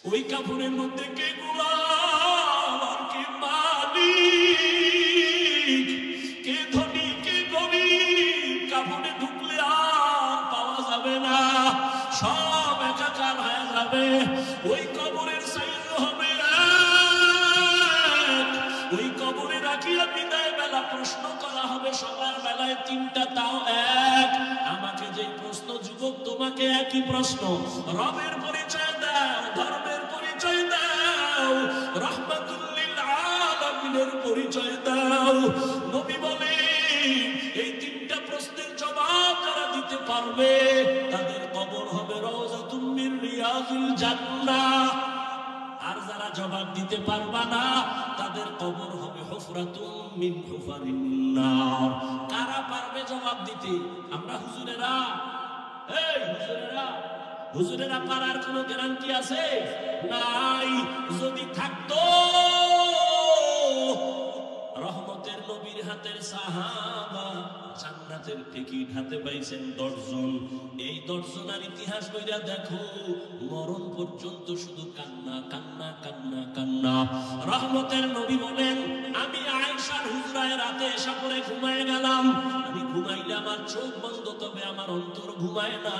ওই কাপড়ের মধ্যে কে গোলাম আর কে মালিক, কে ধনী কে গরিব, কাপড়ে ঢুকলে আর পাওয়া যাবে না, সব একাকার হয়ে যাবে। ওই কবরের সাইজ হবে এক, ওই কবরে রাখিয়া বিদায় বেলা প্রশ্ন করা হবে সবার বেলায় তিনটা, তাও এক। আমাকে যে প্রশ্ন যুবক, তোমাকে একই প্রশ্ন। রবের পরিচয় দাও, ধর্মের পরিচয় দাও, রহমাতুল লিল আলামিনের পরিচয় দাও। নবী বলে এই তিনটা প্রশ্নের জবাব যারা দিতে পারবে তাদের কবর হবে রাউযাতুম মিন রিয়াযিল জান্নাহ। আর যারা জবাব দিতে পারবা না তাদের কবর হবে হুফরাতুম মিন হুফারিন নার। কারা পারবে জবাব দিতে? আমরা হুজুরেরা, এই হুজুরেরা, হুজুরেরা পারার কোনো গ্যারান্টি আছে? নাই। যদি থাকতো রহমতের নবীর হাতের সাহাবা জান্নাতের টিকিট হাতে পাইছেন 10 জন। এই 10 জনের ইতিহাস বইরা দেখো, মরণ পর্যন্ত শুধু কান্না কান্না কান্না কান্না। রহমতের নবী বলেন, আমি আয়েশার হুজরায় রাতে এসে পড়ে ঘুমায় গেলাম। আমি ঘুমাইলে আমার চোখ বন্ধ, তবে আমার অন্তর ঘুমায় না।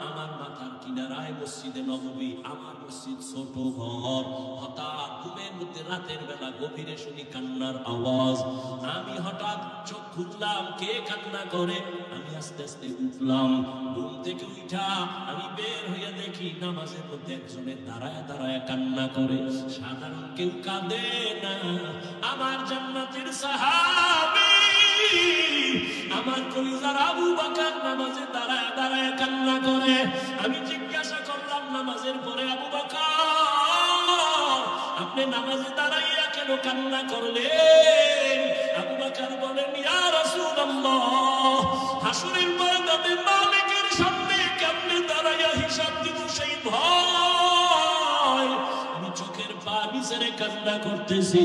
আমার মাথার কিনারায় মসজিদে নববী, আমার মসজিদ ছোট ঘর। হঠাৎ ঘুমের মধ্যে রাতের বেলা গভীরে শুনি কান্নার আওয়াজ। আমি হঠাৎ চোখ খুললাম, কে কান্না করে? আমি আস্তে আস্তে উঠলাম। ঘুম থেকে উঠা আমি বের হইয়া দেখি নামাজের মধ্যে একজনে দাঁড়ায় দাঁড়ায় কান্না করে। সাধারণ কেউ কাঁদে না, আমার জান্নাতের সাহাবী, আমার কলিজার আবু বকর নামাজে দাঁড়ায় দাঁড়ায় কান্না করে। আমি জিজ্ঞাসা করলাম নামাজের পরে, আবু বকর আপনি নামাজে দাঁড়াইয়া কেন কান্না করলেন? আবু বকর বলেন, ইয়া রাসূলুল্লাহ, হাসরের ময়দানে মালিকের সামনে কেমনে দাঁড়াইয়া হিসাব দিব সেই ভয়। আমি চোখের পানি ছেড়ে কান্না করতেছি,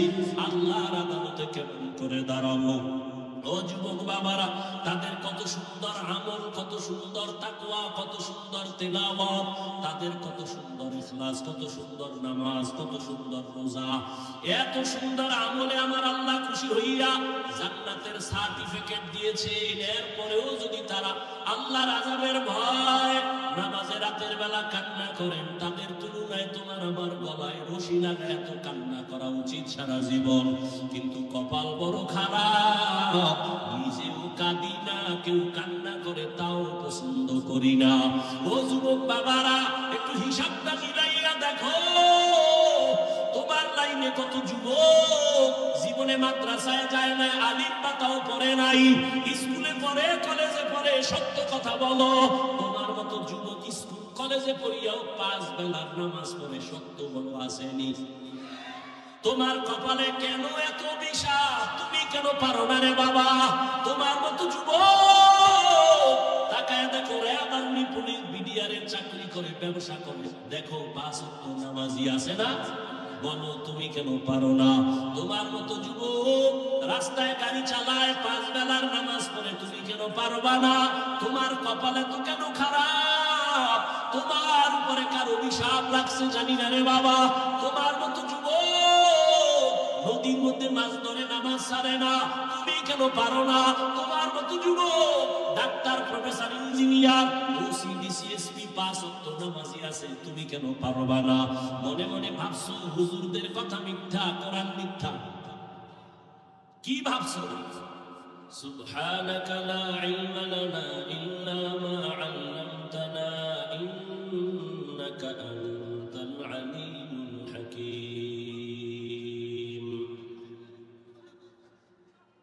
আল্লাহর আদালতে কেমন করে দাঁড়াবো? ও যুবক বাবারা, তাদের কত সুন্দর আমল, কত সুন্দর তাকওয়া, কত সুন্দর তেলাওয়াত, তাদের কত সুন্দর ইখলাস, কত সুন্দর নামাজ, কত সুন্দর রোজা। এত সুন্দর আমলে আমার আল্লাহ খুশি হইয়া জান্নাতের সার্টিফিকেট দিয়েছেন। এরপরেও যদি তারা আল্লাহর আযাবের ভয় নামাজে রাতের বেলা কান্না করেন, তাদের তুলনায় তোমার আমার গলায় রশি লাগা এত কান্না করা উচিত সারা জীবন। কিন্তু কপাল বড় খারাপ, নিজেও কাঁদি না, কেউ কান্না করে তাও পছন্দ করি না। ও যুবক বাবারা, একটু হিসাবটা মিলাইয়া দেখো, তোমার লাইনে কত যুবক জীবনে মাদ্রাসায় যায় না, আলিম পাতাও পড়ে নাই, স্কুলে পড়ে, কলেজে পড়ে। সত্য কথা বলো, তোমার মতো যুবক স্কুল কলেজে পড়িয়াও 5 বেলার নামাজ পড়ে, সত্য বলো আসেনি? তোমার কপালে কেন এত বিষাদ? তুমি কেন পারো না রে বাবা? তোমার মতো যুবক তাকায় দেখো, র্যাব আর্মি পুলিশ বিডিআরের চাকরি করে, ব্যবসা করে, দেখো 5 ওয়াক্ত নামাজি আছে না? বলো তুমি কেন পারো না? তোমার মতো যুবক রাস্তায় গাড়ি চালায়, 5 বেলার নামাজ পড়ে, তুমি কেন পারবা না? তোমার কপালে তো কেন খারাপ? তোমার উপরে কারো অভিশাপ লাগছে জানি না রে বাবা। তোমার মতো যুবক নদীর মধ্যে মাছ ধরে, নামাজ ছাড়ে না, তুমি কেন পারো না? তোমার মতো যুবক doctor, professor, engineer, OC, DC, SP, 5 ওয়াক্ত নামাজি আছে, তুমি কেন পারবা না? মনে মনে ভাবছো হুজুরদের কথা মিথ্যা, কোরআন মিথ্যা। কি ভাবছো? সুবহানাকা লা ইলমা লানা ইল্লা মা আল্লামতানা ইন্নাকা আনতাল আলিমুল হাকীম।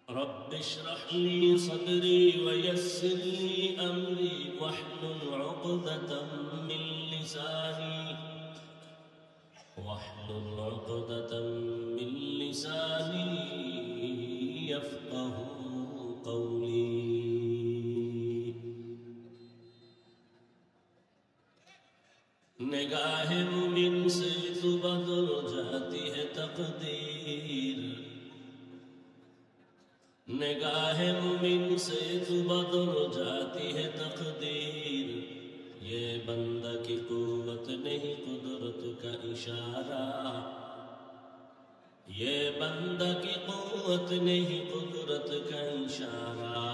رب اشرح لي صدري ويسر لي أمري واحلل عقدة من لساني يفقه قولي। निगाह मुमिन से तो बदल जाती है तकदीर, निगाह मुमिन से तो बदल जाती है तकदीर। ये बंदा की कुव्वत नहीं कुदरत का इशारा, ये बंदा की कुव्वत नहीं कुदरत का इशारा।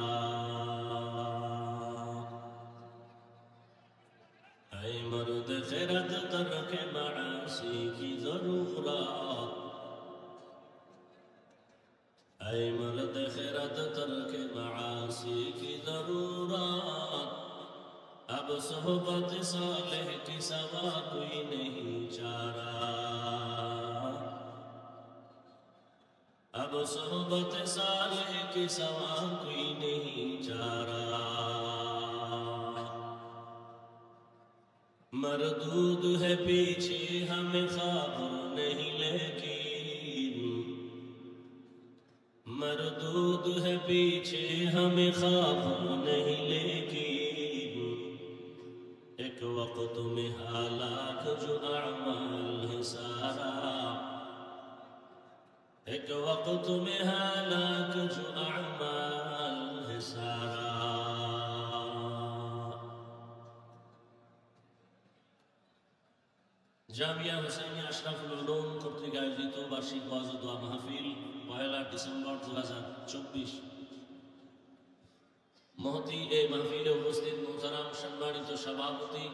ऐ मर्द खिरत तर्क मासी की जरूरत, ऐ मर्द खिरत तर्क मासी की जरूरत। अब सोहबत सालेह की सवा कोई नहीं चारा, अब सोहबत सालेह की सवा कोई नहीं चारा। मरदूद है पीछे हमें खबर नहीं लेकिन, मरदूद है पीछे हमें खबर नहीं लेकिन। एक वक्त में हालात जो अमाल है सारा, एक वक्त में हालात जो अमाल है सारा। জামিয়া হুসাইনিয়া আশরাফুল উলুম কর্তৃক আয়োজিত বার্ষিক ওয়াজ ও দোয়া মাহফিল 1 ডিসেম্বর 2024। মহতি এই মাহফিলে উপস্থিত মুহতারাম সম্মানিত সভাপতি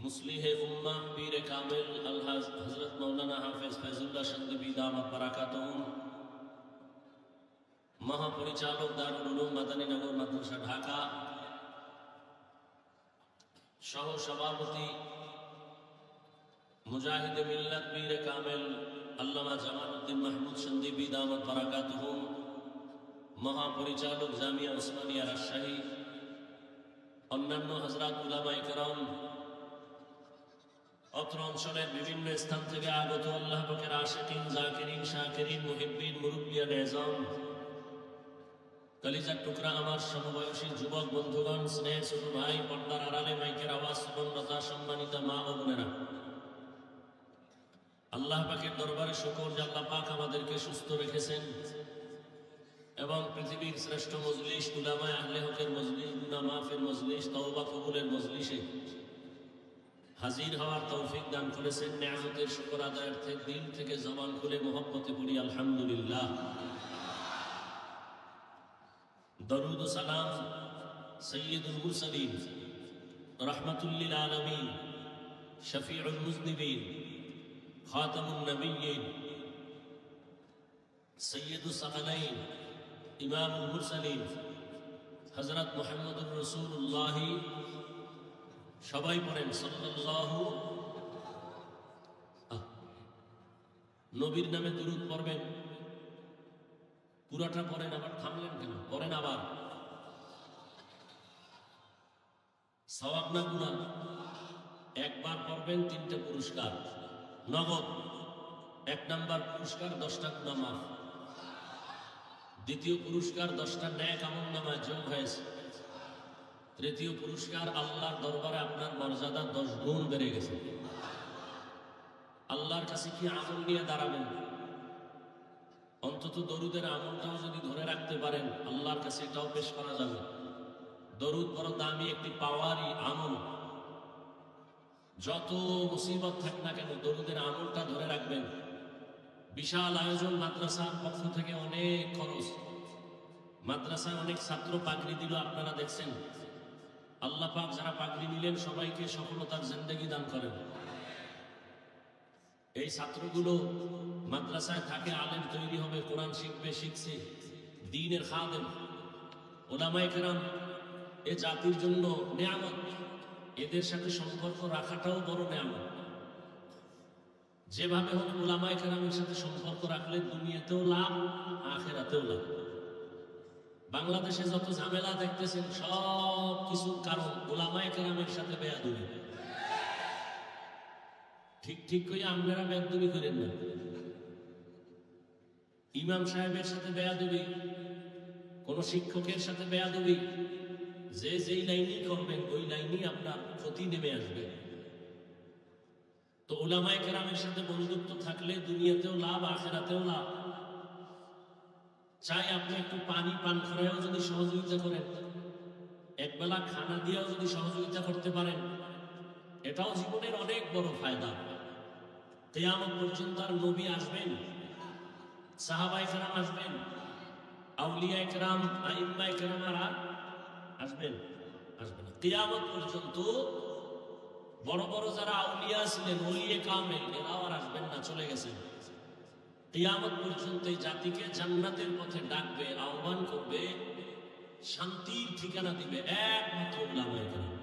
মুসলিহে উম্মাহ পীরে কামেল আলহাজ হযরত মাওলানা হাফেজ ফয়জুল্লাহ সন্দীপী দামাত বারাকাতুহুম, মহাপরিচালক দারুল উলুম মাদানীনগর মাদ্রাসা ঢাকা, সহ সভাপতি মুজাহিদে মিল্লাত পীরে কামেল আল্লামা জামালউদ্দিন মাহমুদ সন্দীপী দামাত বারাকাতুহুম, মহাপরিচালক জামিয়া উসমানিয়া রাজশাহী, অন্যান্য হযরত উলামায়ে কেরাম, অত্র অঞ্চলের বিভিন্ন স্থান থেকে আগত আল্লাহ পাকের আশিকিন, জাকিরিন, শাকিরিন, মুহিব্বিন, মুরব্বিয়ান এজাম, কলিজার টুকরা আমার সমবয়সী যুবক বন্ধুগণ, স্নেহের ছোট ভাই, পর্দার আড়ালে মাইকের আওয়াজ শ্রবণরতা সম্মানিত মা ও বোনেরা, আল্লাহ পাকের দরবারে শুকর যে আল্লাহ পাক আমাদেরকে সুস্থ রেখেছেন এবং পৃথিবীর শ্রেষ্ঠ মজলিস উলামায়ে আহলে হকের মজলিস, গুনাহ মাফের মজলিস, তওবা কবুলের মজলিসে হাজির হওয়ার তৌফিক দান করেছেন। নিয়ামতের শুকর আদায়ার্থে দিল থেকে জবান খুলে মহব্বতে পড়ি আলহামদুলিল্লাহ। দরুদ ও সালাম সাইয়্যিদুল মুরসালিন রাহমাতুল লিল আলামিন শফিউল মুজনিবিন খাতামুন নবিয়্যিন সৈয়দুস সাকালাইন ইমামুল মুরসালিন হযরত মুহাম্মদুর রাসূলুল্লাহ, সবাই পড়েন সাল্লাল্লাহু। নবীর নামে দুরূদ পড়বেন, পুরাটা পড়েন, আবার থামলেন কেন? পড়েন আবার। সওয়াব না গুনাহ? একবার পড়বেন 3টে পুরস্কার নগদ। 1 নাম্বার পুরস্কার 10টা গুনাহ মাফ, দ্বিতীয় পুরস্কার 10টা নেক আমলনামায় যোগ হয়েছে, তৃতীয় পুরস্কার আল্লাহর দরবারে আপনার মর্যাদা 10 গুণ বেড়ে গেছে। আল্লাহর কাছে কি আমল নিয়ে দাঁড়াবেন? অন্তত দরুদের আমলটাও যদি ধরে রাখতে পারেন আল্লাহর কাছে এটাও পেশ করা যাবে। দরুদ বড় দামি একটি পাওয়ারই আমল। যত মুসিবত থাক না কেন দরুদের আমলটা ধরে রাখবেন। বিশাল আয়োজন, মাদ্রাসার পক্ষ থেকে অনেক খরচ, মাদ্রাসায় অনেক ছাত্র পাগড়ি দিল, আপনারা দেখছেন। আল্লাহ পাক যারা পাগড়ি নিলেন সবাইকে সফলতার জিন্দেগি দান করেন। এই ছাত্রগুলো মাদ্রাসায় থাকে, আলেম তৈরি হবে, কোরআন শিখবে, শিখছে, দ্বীনের খাদেম। উলামায়ে কেরাম এ জাতির জন্য নেয়ামত, এদের সাথে সম্পর্ক রাখাটাও বড় নেয়ামত। যেভাবে হোক উলামায়ে কেরামের সাথে সম্পর্ক রাখলে দুনিয়াতেও লাভ, আখিরাতেও লাভ। বাংলাদেশে যত ঝামেলা দেখতেছেন সব কিছুর কারণ উলামায়ে কেরামের সাথে বেয়াদবি। ঠিক ঠিক করে আপনারা বেয়াদবি করেন না। ইমাম সাহেবের সাথে বেয়াদবি, কোন শিক্ষকের সাথে বেয়াদবি, যে যেই লাইনই করবেন ওই লাইনই আপনার ক্ষতি নেমে আসবে। তো উলামায়ে কেরামের সাথে বন্ধুত্ব থাকলে দুনিয়াতেও লাভ, আখিরাতেও লাভ। চাই আপনি একটু পানি পান করেও যদি সহযোগিতা করেন, একবেলা খানা দিয়েও যদি সহযোগিতা করতে পারেন, এটাও জীবনের অনেক বড় ফায়দা। কিয়ামত পর্যন্ত আর নবী আসবেন, সাহাবায়ে কেরাম আসবেন, আউলিয়ায়ে কেরাম, আইম্মায়ে কেরামরা আসবেন? আসবেন না। কিয়ামত পর্যন্ত বড় বড় যারা আউলিয়া ছিলেন, ওলিয়ে কামেল, এরাও আর আসবেন না, চলে গেছেন। কিয়ামত পর্যন্ত এই জাতিকে জান্নাতের পথে ডাকবে, আহ্বান করবে, শান্তির ঠিকানা দিবে একমাত্র উলামায়ে কেরাম।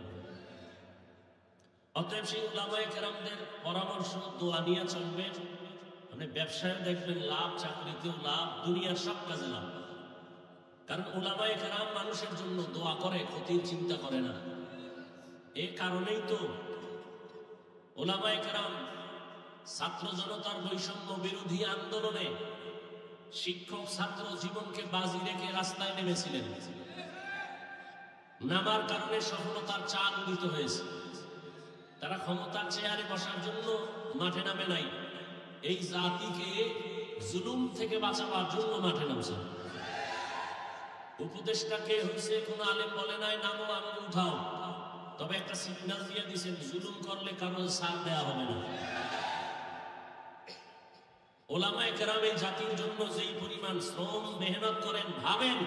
অতএব সেই উলামায়ে কেরামদের পরামর্শ, দোয়া নিয়ে চলবেন। আপনি ব্যবসায় দেখবেন লাভ, চাকরিতেও লাভ, দুনিয়ার সব কাজে লাভ। কারণ উলামায়ে কেরাম মানুষের জন্য দোয়া করে, ক্ষতির চিন্তা করে না। এই কারণেই তো উলামায়ে কেরাম ছাত্র জনতার বৈষম্য বিরোধী আন্দোলনে শিক্ষক ছাত্র জীবনকে বাজি রেখে রাস্তায় নেমেছিলেন। নামার কারণে সফলতার চাল উদিত হয়েছে। তারা ক্ষমতার চেয়ারে বসার জন্য মাঠে নামে নাই, এই জাতিকে জুলুম থেকে বাঁচাবার জন্য মাঠে নামছে। উপদেশটাকে হয়েছে, কোন আলেম বলে নাই নামো আঙুল উঠাও, তবে একটা সিগন্যাল দিয়ে দিয়েছেন, জুলুম করলে কারো ছাড় দেওয়া হবে না। উলামায়ে কেরাম এই জাতির জন্য যেই পরিমাণ শ্রম মেহনত করেন, ভাবেন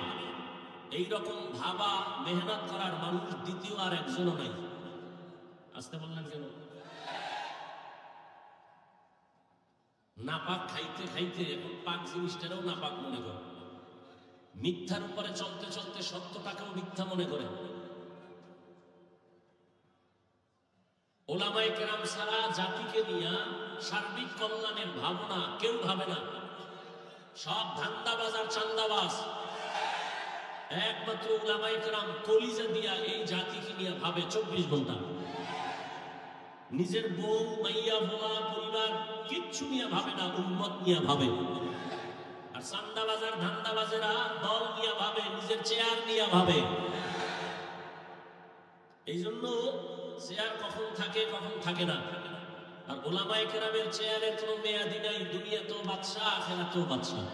এইরকম ভাবা মেহনত করার মানুষ দ্বিতীয় আর একজনও নাই। আসতে বললেন কেন? নাপাক খাইতে খাইতে এখন পাক জিনিসটারও নাপাক মনে করে, মিথ্যার উপরে চলতে চলতে সত্যটাকেও মিথ্যা মনে করে। উলামায়ে কেরাম ছাড়া জাতিকে নিয়ে সার্বিক কল্যাণের ভাবনা কেউ ভাবে না। সব ধান্দাবাজ আর চান্দাবাজ। একমাত্র উলামায়ে কেরাম কলিজা দিয়া এই জাতিকে নিয়ে ভাবে 24 ঘন্টা। নিজের বউ, মাইয়া, বোলা, পরিবার কিচ্ছু নিয়ে ভাবে না, উম্মত নিয়ে ভাবে। আর চান্দাবাজার ধান্দাবাজেরা দল নিয়ে ভাবে, নিজের চেয়ার নিয়ে ভাবে। এই জন্য চেয়ার কখন থাকে কখন থাকে না। আর উলামায়ে কেরামের চেয়ারের কোনো মেয়াদি নাই, দুনিয়াতেও বাদশাহ, আখিরাতেও বাদশাহ।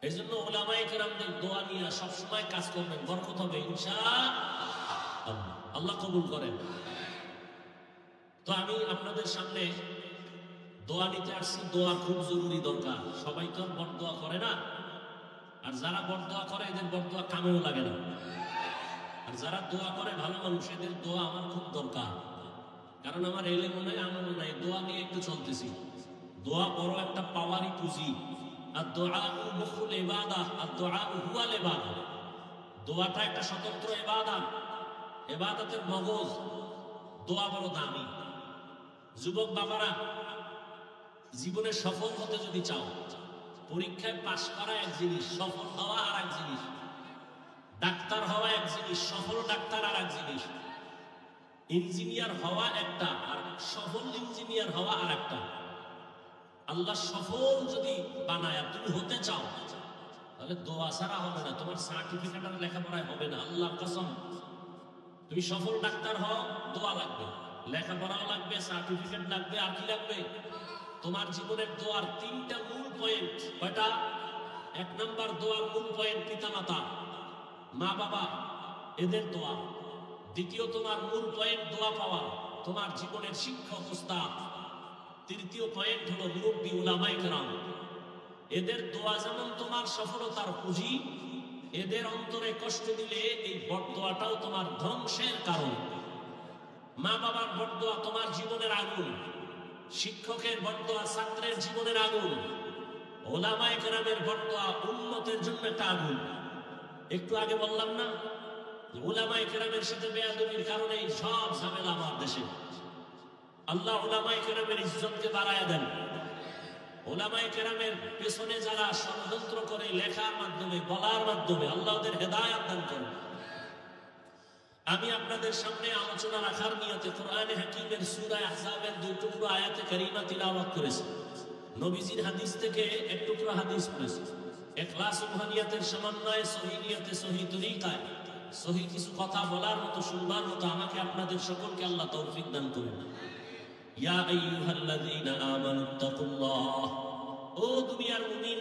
এই জন্য উলামায়ে কেরামদের দোয়া নিয়ে সবসময় কাজ করবেন, বরকত হবে ইনশাআল্লাহ, আল্লাহ কবুল করেন। তো আমি আপনাদের সামনে দোয়া নিতে আসছি। দোয়া খুব জরুরি, দরকার। সবাই তো আর বড়দোয়া করে না, আর যারা বড়দোয়া করে এদের বড়দোয়া কামেও লাগে না। আর যারা দোয়া করে ভালো মানুষ, এদের দোয়া আমার খুব দরকার। কারণ আমার এলে মনে হয় আমল নাই, দোয়া নিয়ে একটু চলতেছি। দোয়া বড় একটা পাওয়ারই পুঁজি। আর দোয়া মুখুল ইবাদাহ, আর দোয়া হুয়াল ইবাদাহ। দোয়াটা একটা স্বতন্ত্র ইবাদত, ইবাদতের মগজ। দোয়া বড় দামি। যুবক বাবারা, জীবনে সফল হতে যদি চাও, পরীক্ষায় পাশ করা এক জিনিস, সফল হওয়া আর এক জিনিস। ডাক্তার হওয়া এক জিনিস, সফল ডাক্তার আর এক জিনিস। ইঞ্জিনিয়ার হওয়া একটা, আর সফল ইঞ্জিনিয়ার হওয়া আর একটা। আল্লাহ সফল যদি বানায় তুমি হতে চাও, তাহলে দোয়া ছাড়া হবে না। তোমার সার্টিফিকেট আর লেখাপড়ায় হবে না, আল্লাহর কসম। তুমি সফল ডাক্তার হও, দোয়া লাগবে, লেখাপড়াও লাগবে, সার্টিফিকেট লাগবে, আর কি লাগবে? তোমার জীবনের দোয়ার 3টা মূল পয়েন্ট। কয়টা? 1 নাম্বার দোয়ার মূল পয়েন্ট পিতামাতা, মা বাবা, এদের দোয়া। দ্বিতীয় তোমার মূল পয়েন্ট দোয়া পাওয়া তোমার জীবনের শিক্ষক উস্তাদ। তৃতীয় পয়েন্ট হলো মুরব্বী উলামায়ে কেরাম। এদের দোয়া যেমন তোমার সফলতার পুঁজি, এদের অন্তরে কষ্ট দিলে এই বড়দোয়াটাও তোমার ধ্বংসের কারণ। মা বাবার বড়দোয়া তোমার জীবনের আগুন, শিক্ষকের বড়দোয়া ছাত্রের জীবনের আগুন, উলামায়ে কেরামের বড়দোয়া উম্মতের জন্য একটা আগুন। একটু আগে বললাম না, উলামায়ে কেরামের সাথে বেয়াদবির কারণে সব ঝামেলা আমার দেশে। আল্লাহ উলামায়ে কেরামের ইজ্জতকে বাড়ায়া দেন। উলামায়ে কেরামের পেছনে যারা ষড়যন্ত্র করে লেখার মাধ্যমে, বলার মাধ্যমে, আল্লাহ ওদের হেদায়েত দান করেন। আমি আপনাদের সামনে আলোচনা রাখার নিয়তে কোরআনে হাকিমের সূরা আহজাবের 2 টুকরো আয়াতে কারিমা তিলাওয়াত করেছি। নবীজির হাদিস থেকে 1 টুকরো হাদিস পড়েছি। ইখলাস রুহানিয়াতের সমন্বয়ে সহিহ নিয়তে, সহিহ তরিকায়, সহিহ কিছু কথা বলার মতো, শুনবার মতো আমাকে আপনাদের সকলকে আল্লাহ তৌফিক দান করুন। ইয়া আইয়ুহাল্লাযীনা আমানুত্তাকুল্লাহ, ও দুনিয়ার মুমিন,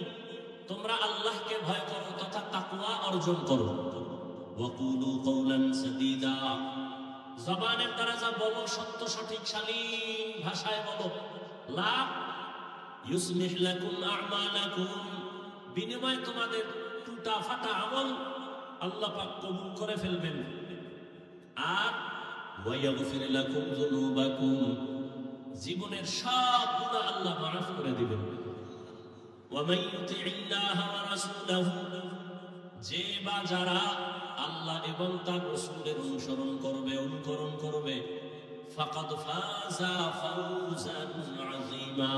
তোমরা আল্লাহকে ভয় করো তথা তাকওয়া অর্জন করো। ওয়াকুলু কওলান সাদীদা, জবানের দ্বারা যা বলো সত্য সঠিক শালীন ভাষায় বলো। লা ইউসলিহ লাকুম আ'মালাকুম, বিনিময়ে তোমাদের টুটা ফাটা আমল আল্লাহ পাক কবুল করে ফেলবেন। আর ওয়া ইয়াগফির লাকুম যুনুবাকুম, জীবনের সব গুনাহ আল্লাহ মাফ করে দিবেন। ওয়া মান ইউতি'িল্লাহ ওয়া রাসূলাহু, যে বা যারা আল্লাহ এবং তার রাসূলের অনুকরণ করবে ফাকাদ ফাযা ফাওজান আযীমা,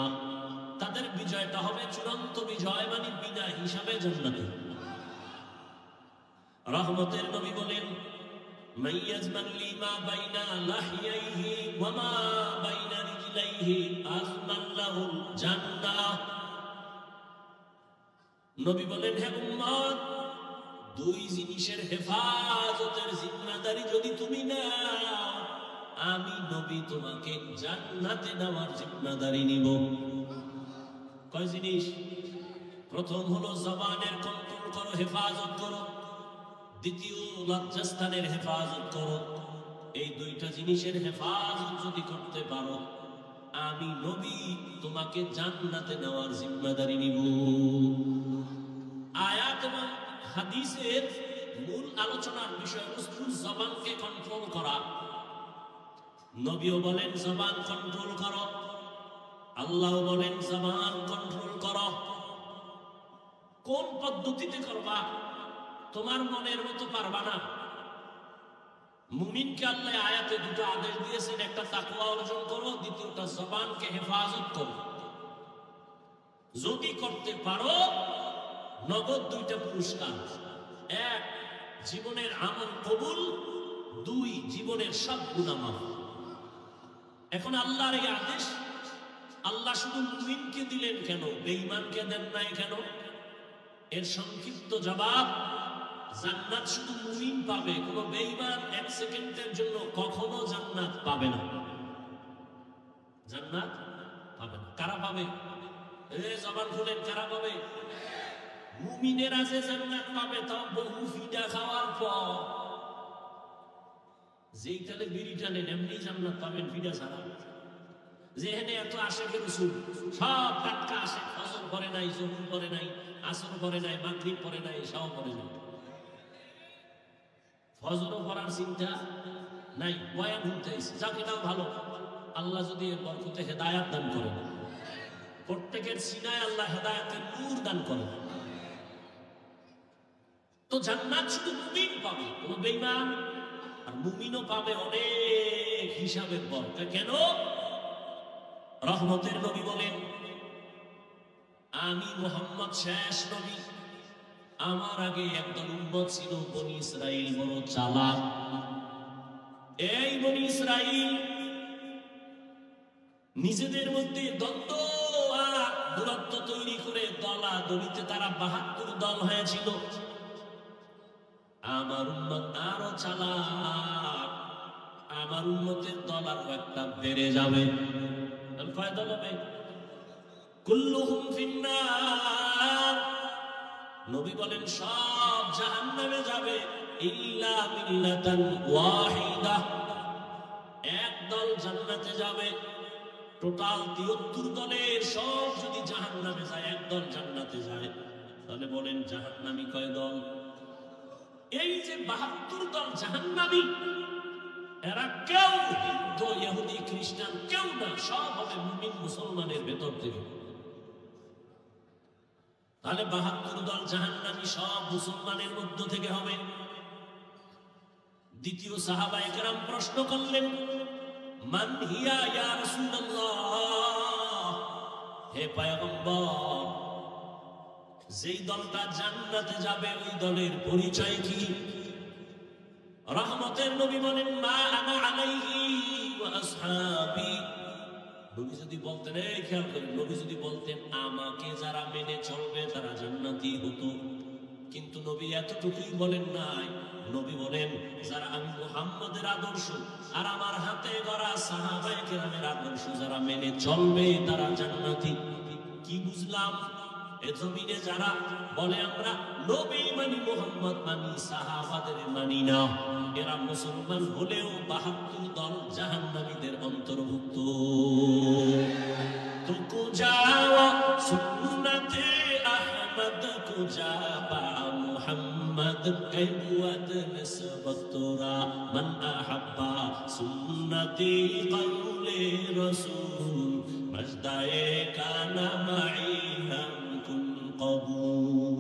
তাদের বিজয়টা হবে চূড়ান্ত বিজয়, মানে বিনা হিসাবে জান্নাতে। রহমতের নবী বলেন মাইয়াজমান লিমা বাইনা লাহিয়াইহি ওয়া মা বাইনা রিজলাইহি আযমান লাহুল জান্নাহ। নবী বলেন, হে উম্মত, দুই জিনিসের হেফাজতের জিম্মাদারি যদি তুমি নাও, আমি নবী তোমাকে জান্নাতে নেওয়ার জিম্মাদারি নিব। কয় জিনিস? প্রথম হলো জবানের কন্ট্রোল করো, হেফাজত করো। দ্বিতীয় লজ্জাস্থানের হেফাজত করো। এই দুইটা জিনিসের হেফাজত যদি করতে পারো, আমি নবী তোমাকে জান্নাতে নেওয়ার জিম্মাদারি নিব। আয়াত এবং হাদিসের মূল আলোচনার বিষয়বস্তু জবানকে কন্ট্রোল করা। নবীও বলেন জবান কন্ট্রোল করো, আল্লাহ বলেন জবান কন্ট্রোল করো। কোন পদ্ধতিতে করবা? তোমার মনের মতো পারবা না। মুমিনকে আল্লাহ আয়াতে দুটো আদেশ দিয়েছেন, একটা তাকওয়া অর্জন করো, দ্বিতীয়টা জবানকে হেফাজত করো। যদি করতে পারো, নগদ দুইটা পুরস্কার। এক, জীবনের আমল কবুল। দুই, জীবনের সব গুনাহ মাফ। এখন আল্লাহর এই আদেশ আল্লাহ শুধু মুমিনকে দিলেন কেন, বেঈমানকে দেন নাই কেন? এর সংক্ষিপ্ত জবাব, জান্নাত শুধু মুমিন পাবে, কোন বেঈমান এক সেকেন্ডের জন্য কখনো জান্নাত পাবে না। জান্নাত পাবে না। কারা পাবে? জবান খুলেন, কারা পাবে? মুমিনেরা যে জান্নাত পাবে, তাও বহু ফিডা খাওয়ার পর। যেই তালে বিড়ি টানেন এমনি জান্নাত পাবেন ফিডা ছাড়া। যেখানে এত আশেকে রাসূল, সব টাটকা আসে, ফজর পড়ে নাই, জোহর পড়ে নাই, আসর পড়ে নাই, মাগরিব পড়ে নাই, এশাও পড়ে নাই। ফজরও পড়ার চিন্তা নাই, বয়ান শুনতে আইছে, যাক এটাও ভালো। আল্লাহ যদি এর বরকতে হেদায়াত দান করেন, প্রত্যেকের সিনায় আল্লাহ হেদায়াতের নূর দান করেন। তো জান্নাত শুধু মুমিন পাবে, কোন বেঈমান আর মুমিনও পাবে অনেক হিসাবের বরকত। কেন? রহমতের নবী বলেন, আমি মুহাম্মদ শেষ নবী, আমার আগে একদল উম্মত ছিল বনি ইসরাইল, বড় চালাক। এই বনি ইসরাইল নিজেদের মধ্যে দ্বন্দ্ব আর দূরত্ব তৈরি করে দলাদলিতে তারা ৭২ দল হয়েছিল। আমার উম্মত আরো চালাক, আমার উম্মতের দল আরো একটা বেড়ে যাবে। কয় দল হবে? কুল্লুহুম ফিন্নার। নবী বলেন সব জাহান্নামে যাবে, ইল্লা মিল্লাতান ওয়াহিদা, এক দল জান্নাতে যাবে। টোটাল ৭৩ দলের সব যদি জাহান্নামে যায়, এক দল জান্নাতে যায়, তাহলে বলেন জাহান্নামী কয় দল? এই যে ৭২ দল জাহান্নামী, এরা কেউ হিন্দু, ইহুদি, খ্রিস্টান কেউ না, সব হবে মুমিন মুসলমানের ভেতর থেকে। তাহলে ৭২ দল জাহান্নামী সব মুসলমানের মধ্য থেকে হবে। দ্বিতীয় সাহাবায়ে কেরাম প্রশ্ন করলেন, মান হিয়া ইয়া রাসূলুল্লাহ, হে পয়গম্বর, যেই দলটা জান্নাতে যাবে ওই দলের পরিচয় কি? রহমতের নবী বলেন, মা আনা আলাইহি ওয়া আসহাবি। নবী যদি বলতেন, এই খেয়াল করেন, নবী যদি বলতেন আমাকে যারা মেনে চলবে তারা জান্নাতি হতো, কিন্তু নবী এতটুকুই বলেন নাই। নবী বলেন যারা আমি মুহাম্মদের আদর্শ আর আমার হাতে গড়া সাহাবায়ে কেরামের আদর্শ যারা মেনে চলবে তারা জান্নাতি। কি বুঝলাম? এ জমিনে যারা বলে আমরা নবী মানি, মুহাম্মদ মানি, সাহাবাদের মানি না, এরা মুসলমান হলেও ৭২ দল জাহান্নামীদের অন্তর্ভুক্ত। তুকু যাওয়া সুন্নতে আহমদ কুজা বা মুহাম্মদ কৈবুয়াত নিসবত তোরা মান আহাব্বা সুন্নতি কওলে রাসূল মজদায়ে কানা মাই হামকুন কবুল।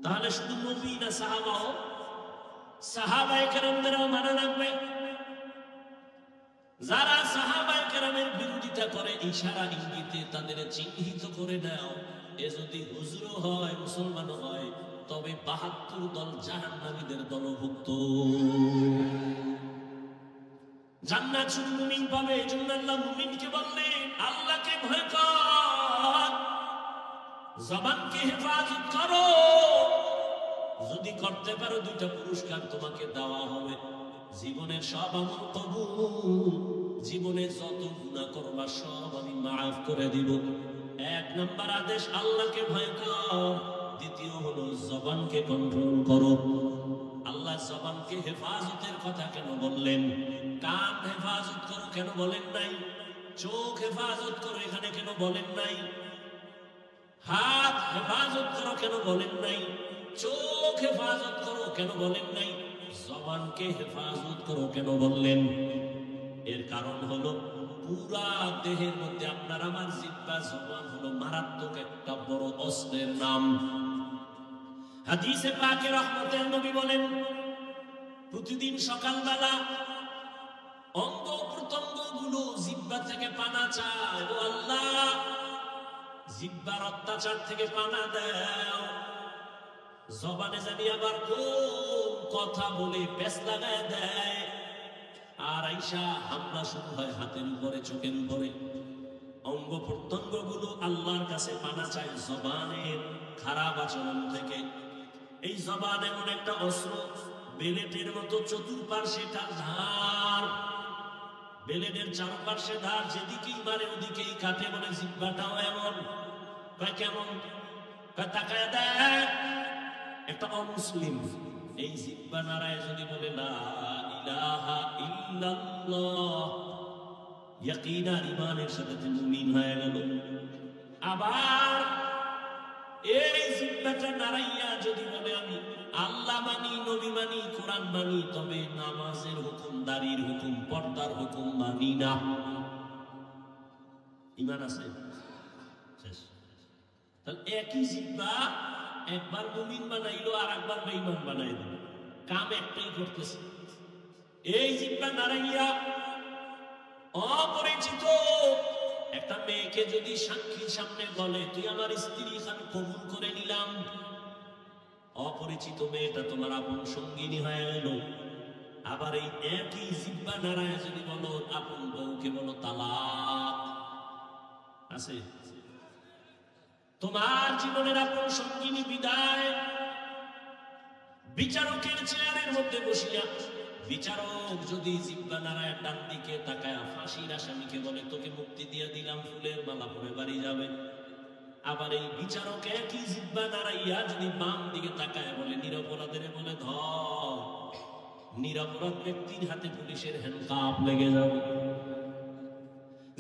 তাহলে শুধু নবী না সাহাবাও, সাহাবায়ে কেরামদেরও মানা লাগবে। যারা সাহাবায়ে কেরামের বিরোধিতা করে ইশারা ইঙ্গিতে তাদের চিহ্নিত করে নাও, এ যদি হুজুর হয়, মুসলমান হয়, তবে ৭২ দল জাহান্নামীদের দলভুক্ত। জান্নাত শুধু মুমিন পাবে। এজন্য আল্লাহ মুমিনকে বললেন আল্লাহকে ভয় কর, জবানকে হেফাজত করো। যদি করতে পারো 2টা পুরস্কার তোমাকে দেওয়া হবে। জীবনের সব আমল কবুল, জীবনে যত গুনাহ করবা সব আমি মাফ করে দিব। 1 নাম্বার আদেশ আল্লাহকে ভয় কর। দ্বিতীয় হলো জবানকে কন্ট্রোল করো। আল্লাহ জবানকে হেফাজতের কথা কেন বললেন? কান হেফাজত করো কেন বলেন নাই? চোখ হেফাজত করো এখানে কেন বলেন নাই? হাত হেফাজত করো কেন বলেন নাই? চোখ হেফাজত করো কেন বলেন নাই? জবানকে হেফাজত করো কেন বললেন? এর কারণ হলো পুরা দেহের মধ্যে আপনার আমার জিহ্বা জবান হলো মারাত্মক একটা বড় অস্ত্রের নাম। হাদিসে পাকে রহমতের নবী বলেন প্রতিদিন সকালবেলা অঙ্গ প্রত্যঙ্গ গুলো জিহ্বা থেকে পানা চায়। ও আল্লাহ, জিহ্বার অত্যাচার থেকে পানা দাও। জবানে জানি আবার কোন কথা বলে পেছ লাগায় দেয়। আর আইসা হামলা শুরু হয় হাতের উপরে, চোখের উপরে। অঙ্গ প্রত্যঙ্গ গুলো আল্লাহর কাছে পানা চায় জবানের খারাপ আচরণ থেকে। এই জবান এমন একটা অস্ত্র, বেলেটের মতো চতুর্পার্শ্বে তার ধার, বেলেটের চারপার্শ্বে ধার, যেদিকেই মারে ওদিকেই কাটে। বলে জিহ্বাটাও এমন। কয় কেমন? তাকায় দেয় একটা অমুসলিম এই জিহ্বা নারায় যদি বলে লা ইলাহা ইল্লাল্লাহ, ইয়াকিনান ঈমানের সাথে মুমিন হয়ে গেল। আবার এই জিহ্বাটা নারাইয়া যদি বলে আমি আল্লাহ মানি, নবী মানি, কোরআন মানি, তবে নামাজের হুকুম, দাড়ির হুকুম, পর্দার হুকুম মানি না, ঈমান আছে শেষ। তাহলে একই জিহ্বা একবার মুমিন বানাইলো আর একবার বেঈমান বানাই দিল, কাম একটাই করতেছে। এই জিহ্বা নারাইয়া অপরিচিত একটা মেয়েকে যদি সাক্ষীর সামনে বলে তুই আমার স্ত্রী, আমি কবুল করে নিলাম, অপরিচিত মেয়েটা তোমার আপন সঙ্গিনী হয়ে গেল। আবার এই একই জিহ্বা নারায় যদি বলো আপন বউকে বলো তালাক, আছে? তোমার জীবনের আপন সঙ্গিনী বিদায়। বিচারকের চেয়ারের মধ্যে বসিয়া বিচারক যদি জিহ্বা নারায় ডান দিকে তাকায় ফাঁসির আসামিকে বলে তোকে মুক্তি দিয়ে দিলাম, ফুলের মালা পরে বাড়ি যাবে। আবার এই বিচারক একই জিহ্বা নারাইয়া যদি বাম দিকে তাকায় বলে নিরপরাধের বলে ধর, নিরপরাধ ব্যক্তির হাতে পুলিশের হ্যান্ডকাপ লেগে যাবে।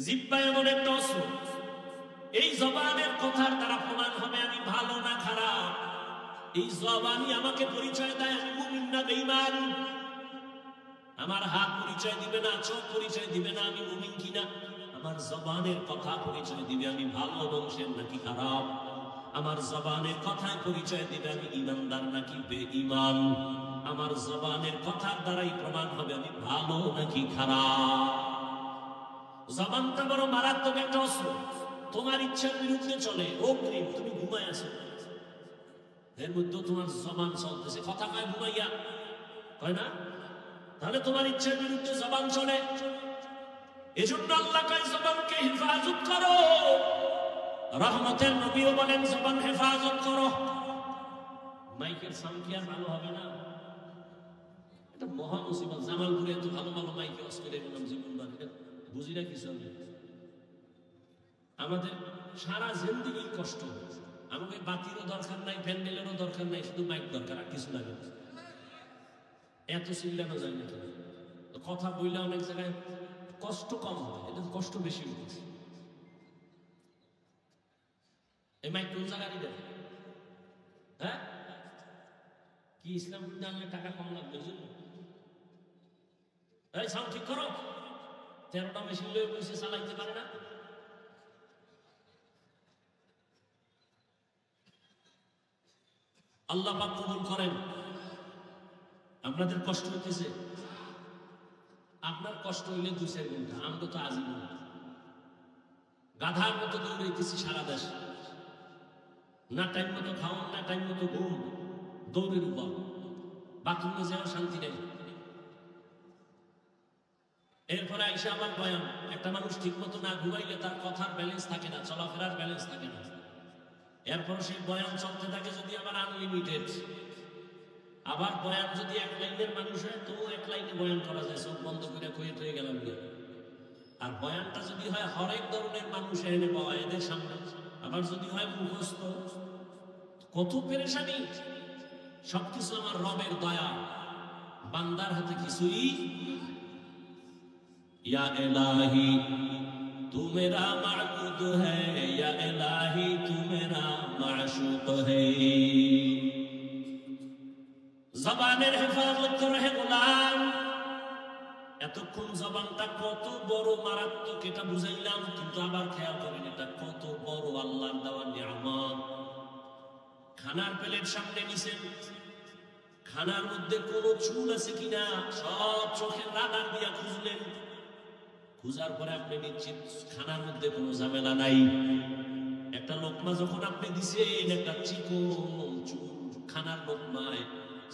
জিহ্বা এমন একটা অস্ত্র, এই জবানের কথার দ্বারা প্রমাণ হবে আমি ভালো না খারাপ। এই জবানই আমাকে পরিচয় দেয় আমি মুমিন না বেঈমান। আমার হাত পরিচয় দিবে না, চোখ পরিচয় দিবে না আমি মুমিন কিনা। আমার জবানের কথা পরিচয় দিবে আমি ভালো বংশের নাকি খারাপ। আমার জবানের কথায় পরিচয় দিবে আমি ঈমানদার নাকি বেঈমান। আমার জবানের কথার দ্বারাই প্রমাণ হবে আমি ভালো নাকি খারাপ। জবানটা বড় মারাত্মক একটা অস্ত্র, তোমার ইচ্ছার বিরুদ্ধে চলে। অগ্রিম তুমি ঘুমায় আছো, এর মধ্যে তোমার জবান চলতেছে, কথা কয় ঘুমাইয়া, কয় না? তাহলে তোমার ইচ্ছার বিরুদ্ধে জবান চলে। এজন্য আল্লাহ কয় জবানকে হেফাজত করো। রহমতের নবীও বলেন জবান হেফাজত করো। মাইকের সাউন্ড কি আর ভালো হবে না? এটা মহা মুসিবত। জামালপুরে এত ভালো ভালো মাইকে অস্ট্রেলিয়া বললাম জীবন বাড়ি বুঝি না কিছু। আমি আমাদের সারা জিন্দেগি কষ্ট। আমাকে বাতিরও দরকার নাই, প্যান্ডেলেরও দরকার নাই, শুধু মাইক দরকার, আর কিছু লাগে। এত চিল্লানো যায় না। কথা বললে অনেক জায়গায় কষ্ট কম হয়, এটা কষ্ট বেশি হচ্ছে। এই মাইক কোন জায়গায় দেয়? হ্যাঁ, কি ইসলাম জানলে টাকা কম লাগবে? এই সাউন্ড ঠিক করো। 13টা মেশিন লয়ে বসে চালাইতে পারে না। আল্লাহ পাক কবুল করেন। আপনাদের কষ্ট হইতেছে? আপনার কষ্ট হইলে 2-4 ঘন্টা, আমরা তো আজীবন গাধার মতো দৌড়াইতেছি সারা দেশ। না টাইম মতো খাওয়া, না টাইম মতো ঘুম, দৌড়ের উপর। বাথরুমে যাওয়ার শান্তি নেই। এরপরে আইসা আবার বয়ান। একটা মানুষ ঠিক মতো না ঘুমাইলে তার কথার ব্যালেন্স থাকে না, চলাফেরার ব্যালেন্স থাকে না। এরপর সেই বয়ান চলতে থাকে যদি আবার আনলিমিটেড। আবার বয়ান যদি 1 লাইনের মানুষ হয় তো 1 লাইনে বয়ান করা যায়, চোখ বন্ধ করে কয়ে হয়ে গেলাম। আর বয়ানটা যদি হয় হরেক ধরনের মানুষ এনে পাওয়া এদের সামনে, আবার যদি হয় মুখস্থ, কত পেরেশানি। সবকিছু আমার রবের দয়া, বান্দার হাতে কিছুই। या इलाही तू मेरा माबूद है, या इलाही तू मेरा माशूक है। জবানের হেফাজত করে হে গোলাম। এতক্ষণ জবানটা কত বড় মারাত্মক এটা বুঝাইলাম, কিন্তু আবার খেয়াল করেন এটা কত বড় আল্লাহর দেওয়া নিয়ামত। খানার প্লেট সামনে নিছেন, খানার মধ্যে কোনো চুল আছে কিনা সব চোখের রাডার দিয়া খুঁজলেন। খুঁজার পরে আপনি নিশ্চিত খানার মধ্যে কোনো ঝামেলা নাই। একটা লোকমা যখন আপনি দিছেন, একটা চিকন চুল খানার লোকমায়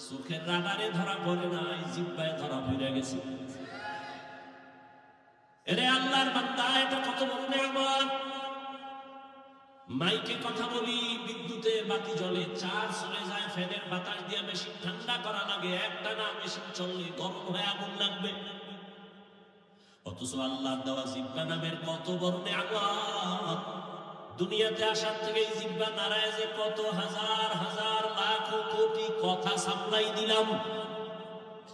চোখের রাডারে ধরা পড়ে নাই, জিহ্বায় ধরা পড়ে গেছে। এরে আল্লাহর বান্দা, এটা কত বড় নিয়ামত। মাইকে কথা বলি, বিদ্যুতে বাতি জ্বলে, চার্জ চলে যায়, ফ্যানের বাতাস দিয়ে মেশিন ঠান্ডা করা লাগে। একটা না মেশিন চললে গরম হয়ে আগুন লাগবে। অথচ আল্লাহর দেওয়া জিহ্বা নামের কত বড় নিয়ামত। দুনিয়াতে আসার থেকে এই জিহ্বা নারায় যে কত হাজার হাজার লাখ কোটি কথা সাপ্লাই দিলাম,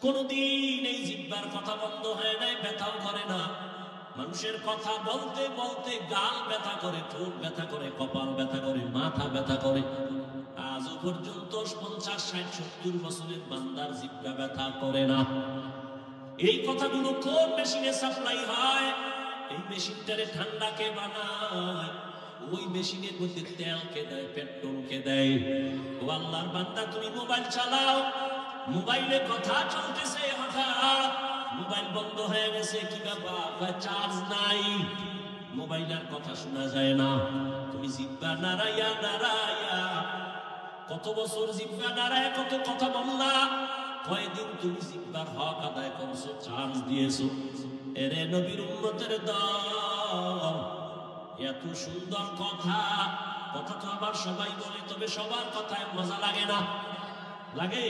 কোনদিন এই জিহ্বার কথা বন্ধ হয় নাই, ব্যথাও করে না। মানুষের কথা বলতে বলতে গাল ব্যথা করে, ঠোঁট ব্যথা করে, কপাল ব্যথা করে, মাথা ব্যথা করে। আজও পর্যন্ত 50, 60, 70 বছরের বান্দার জিহ্বা ব্যথা করে না। এই কথাগুলো কোন মেশিনে সাপ্লাই হয়? এই মেশিনটারে ঠান্ডা কে বানায়? ওই মেশিনের মধ্যে তেল কে দেয়, পেট্রোল কে দেয়? ও আল্লাহর বান্দা, তুমি মোবাইল চালাও, মোবাইলে কথা চলতেছে, হঠাৎ মোবাইল বন্ধ হয়ে গেছে। কি ব্যাপার? চার্জ নাই, মোবাইলের কথা শোনা যায় না। তুমি জিহ্বা নাড়াইয়া নাড়াইয়া কত বছর জিহ্বা নাড়াইয়া কত কথা বললা, কয়দিন তুমি জিহ্বার হক আদায় করছো, চার্জ দিয়েছো। এরে নবীর উম্মতের দল, এত সুন্দর কথা, কথা তো আবার সবাই বলে, তবে সবার কথায় মজা লাগে না। লাগে?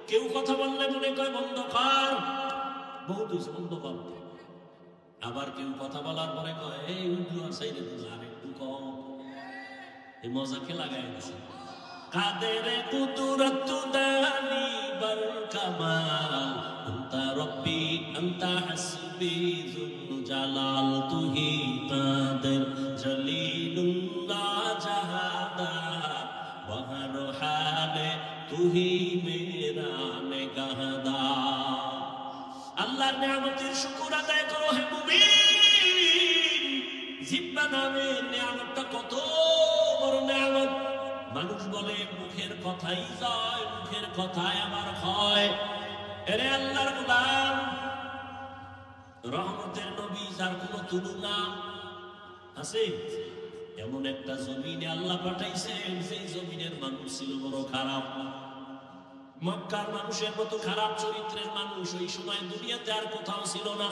কেউ কথা বললে মনে কয় বন্ধ কর, বহুত বন্ধ কর। আবার কেউ কথা বলার পরে কয় এই উঠলো সাইডে আর একটু কম। এই মজাকে লাগাই দিছে। কাদের কুদরত দানি বল কামাল, আনতা রব্বি আনতা হাসবি যুল জালাল, তুহি কাদের জলিলুল্লাহ জাহাদা ওয়াহর হালে তুহি মেরা নেগাহদা। আল্লাহর নিয়ামতের শুকর আদায় করো হে মুমিন। জিহ্বা নামের নিয়ামতটা কত বড় নিয়ামত। মানুষ বলে মুখের কথাই যায়, মুখের কথায় আমার হয়। এরে আল্লাহর গোলাম, রহমতের নবী যার কোনো তুলনা আছে? এমন একটা জমিনে আল্লাহ পাঠাইছেন, সেই জমিনের মানুষ ছিল বড় খারাপ। মক্কার মানুষের মতো খারাপ চরিত্রের মানুষ ওই সময় দুনিয়াতে আর কোথাও ছিল না।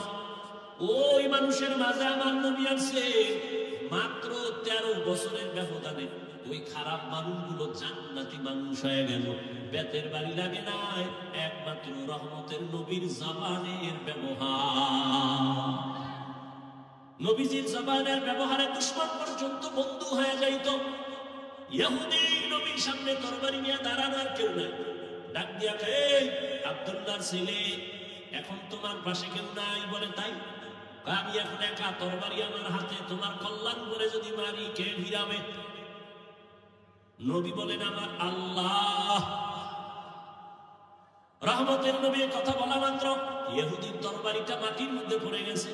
ওই মানুষের মাঝে আমার নবী আসছে। মাত্র 13 বছরের ব্যবধানে ওই খারাপ মানুষগুলো জান্নাতি মানুষ হয়ে গেল। বেতের বাড়ি লাগে নাই, একমাত্র রহমতের নবীর জবানের ব্যবহার। নবীজির জবানের ব্যবহারে দুশমন পর্যন্ত বন্ধু হয়ে যাইত। ইহুদি নবীর সামনে তরবারি নিয়ে দাঁড়ানোর কেউ নাই। ডাক দিয়া এই আব্দুল্লাহর ছেলে, এখন তোমার পাশে কেউ নাই? বলে তাই। আমি এখন একা, তরবারি আমার হাতে, তোমার কল্যাণ করে যদি মারি কে ফিরাবে? নবী বলেন আমার আল্লাহ। রহমতের নবী কথা বলা মাত্র ইহুদির তরবারিটা মাটির মধ্যে পড়ে গেছে।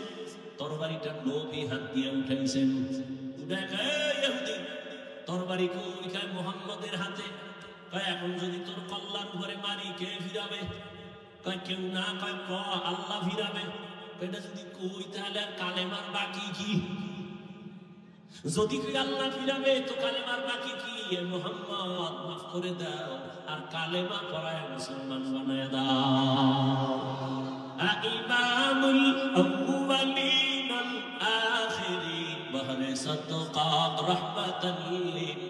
তরবারিটা নবী হাত দিয়ে উঠাইছেন। ইহুদি তরবারি কই? কয় মুহাম্মদের হাতে। কয় এখন যদি তোর কল্যাণ করে মারি কে ফিরাবে? কয় কেউ না। কয় আল্লাহ ফিরাবে। এটা যদি কই তাহলে আর কালেমার বাকি কি? যদি কই আল্লাহ ফিরাবে তো কালেমার বাকি কি? মুহাম্মদ মাফ করে দাও, আর কালেমা পড়ায় মুসলমান বানায় দাও। ইমামুল আউয়ালিন ওয়াল আখিরিন বহরে সাদকা রাহমাতাল লিল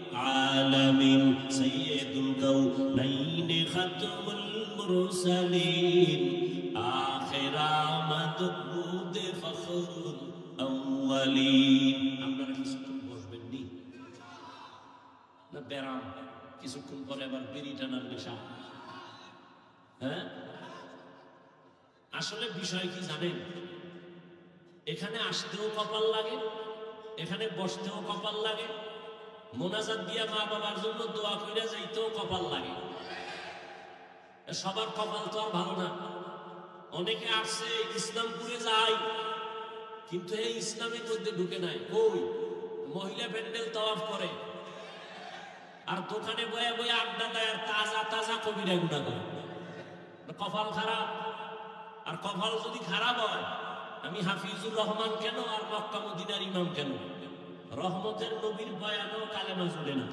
আলামিন সাইয়্যিদুল কাউনাইন খাতমুল মুরসালিন আখিরা মাদবুদ ফখরুল আউয়ালিন। আপনারা কিছুক্ষণ বসবেন নি না? ব্যারাম কিছুক্ষণ পরে আবার বিড়ি টানার নেশা। হ্যাঁ, আসলে বিষয় কি জানেন? এখানে আসতেও কপাল লাগে, এখানে বসতেও কপাল লাগে, মোনাজাত দিয়া মা বাবার জন্য দোয়া কইরা যাইতেও কপাল লাগে। সবার কপাল তো আর ভালো না। অনেকে আসছে ইসলামপুরে যায়, কিন্তু এই ইসলামের মধ্যে ঢুকে নাই। কই মহিলা প্যান্ডেল তাওয়াফ করে, আর দোকানে বয়ে বয়ে আড্ডা দেয়, আর তাজা তাজা কবিরা গুণা করে। কপাল খারাপ। আর কপাল যদি খারাপ হয়, আমি হাফিজুর রহমান কেন আর মক্কা মদিনার ইমাম কেন? রহমতের নবীর বয়ানও কালেমা জুড়ে না।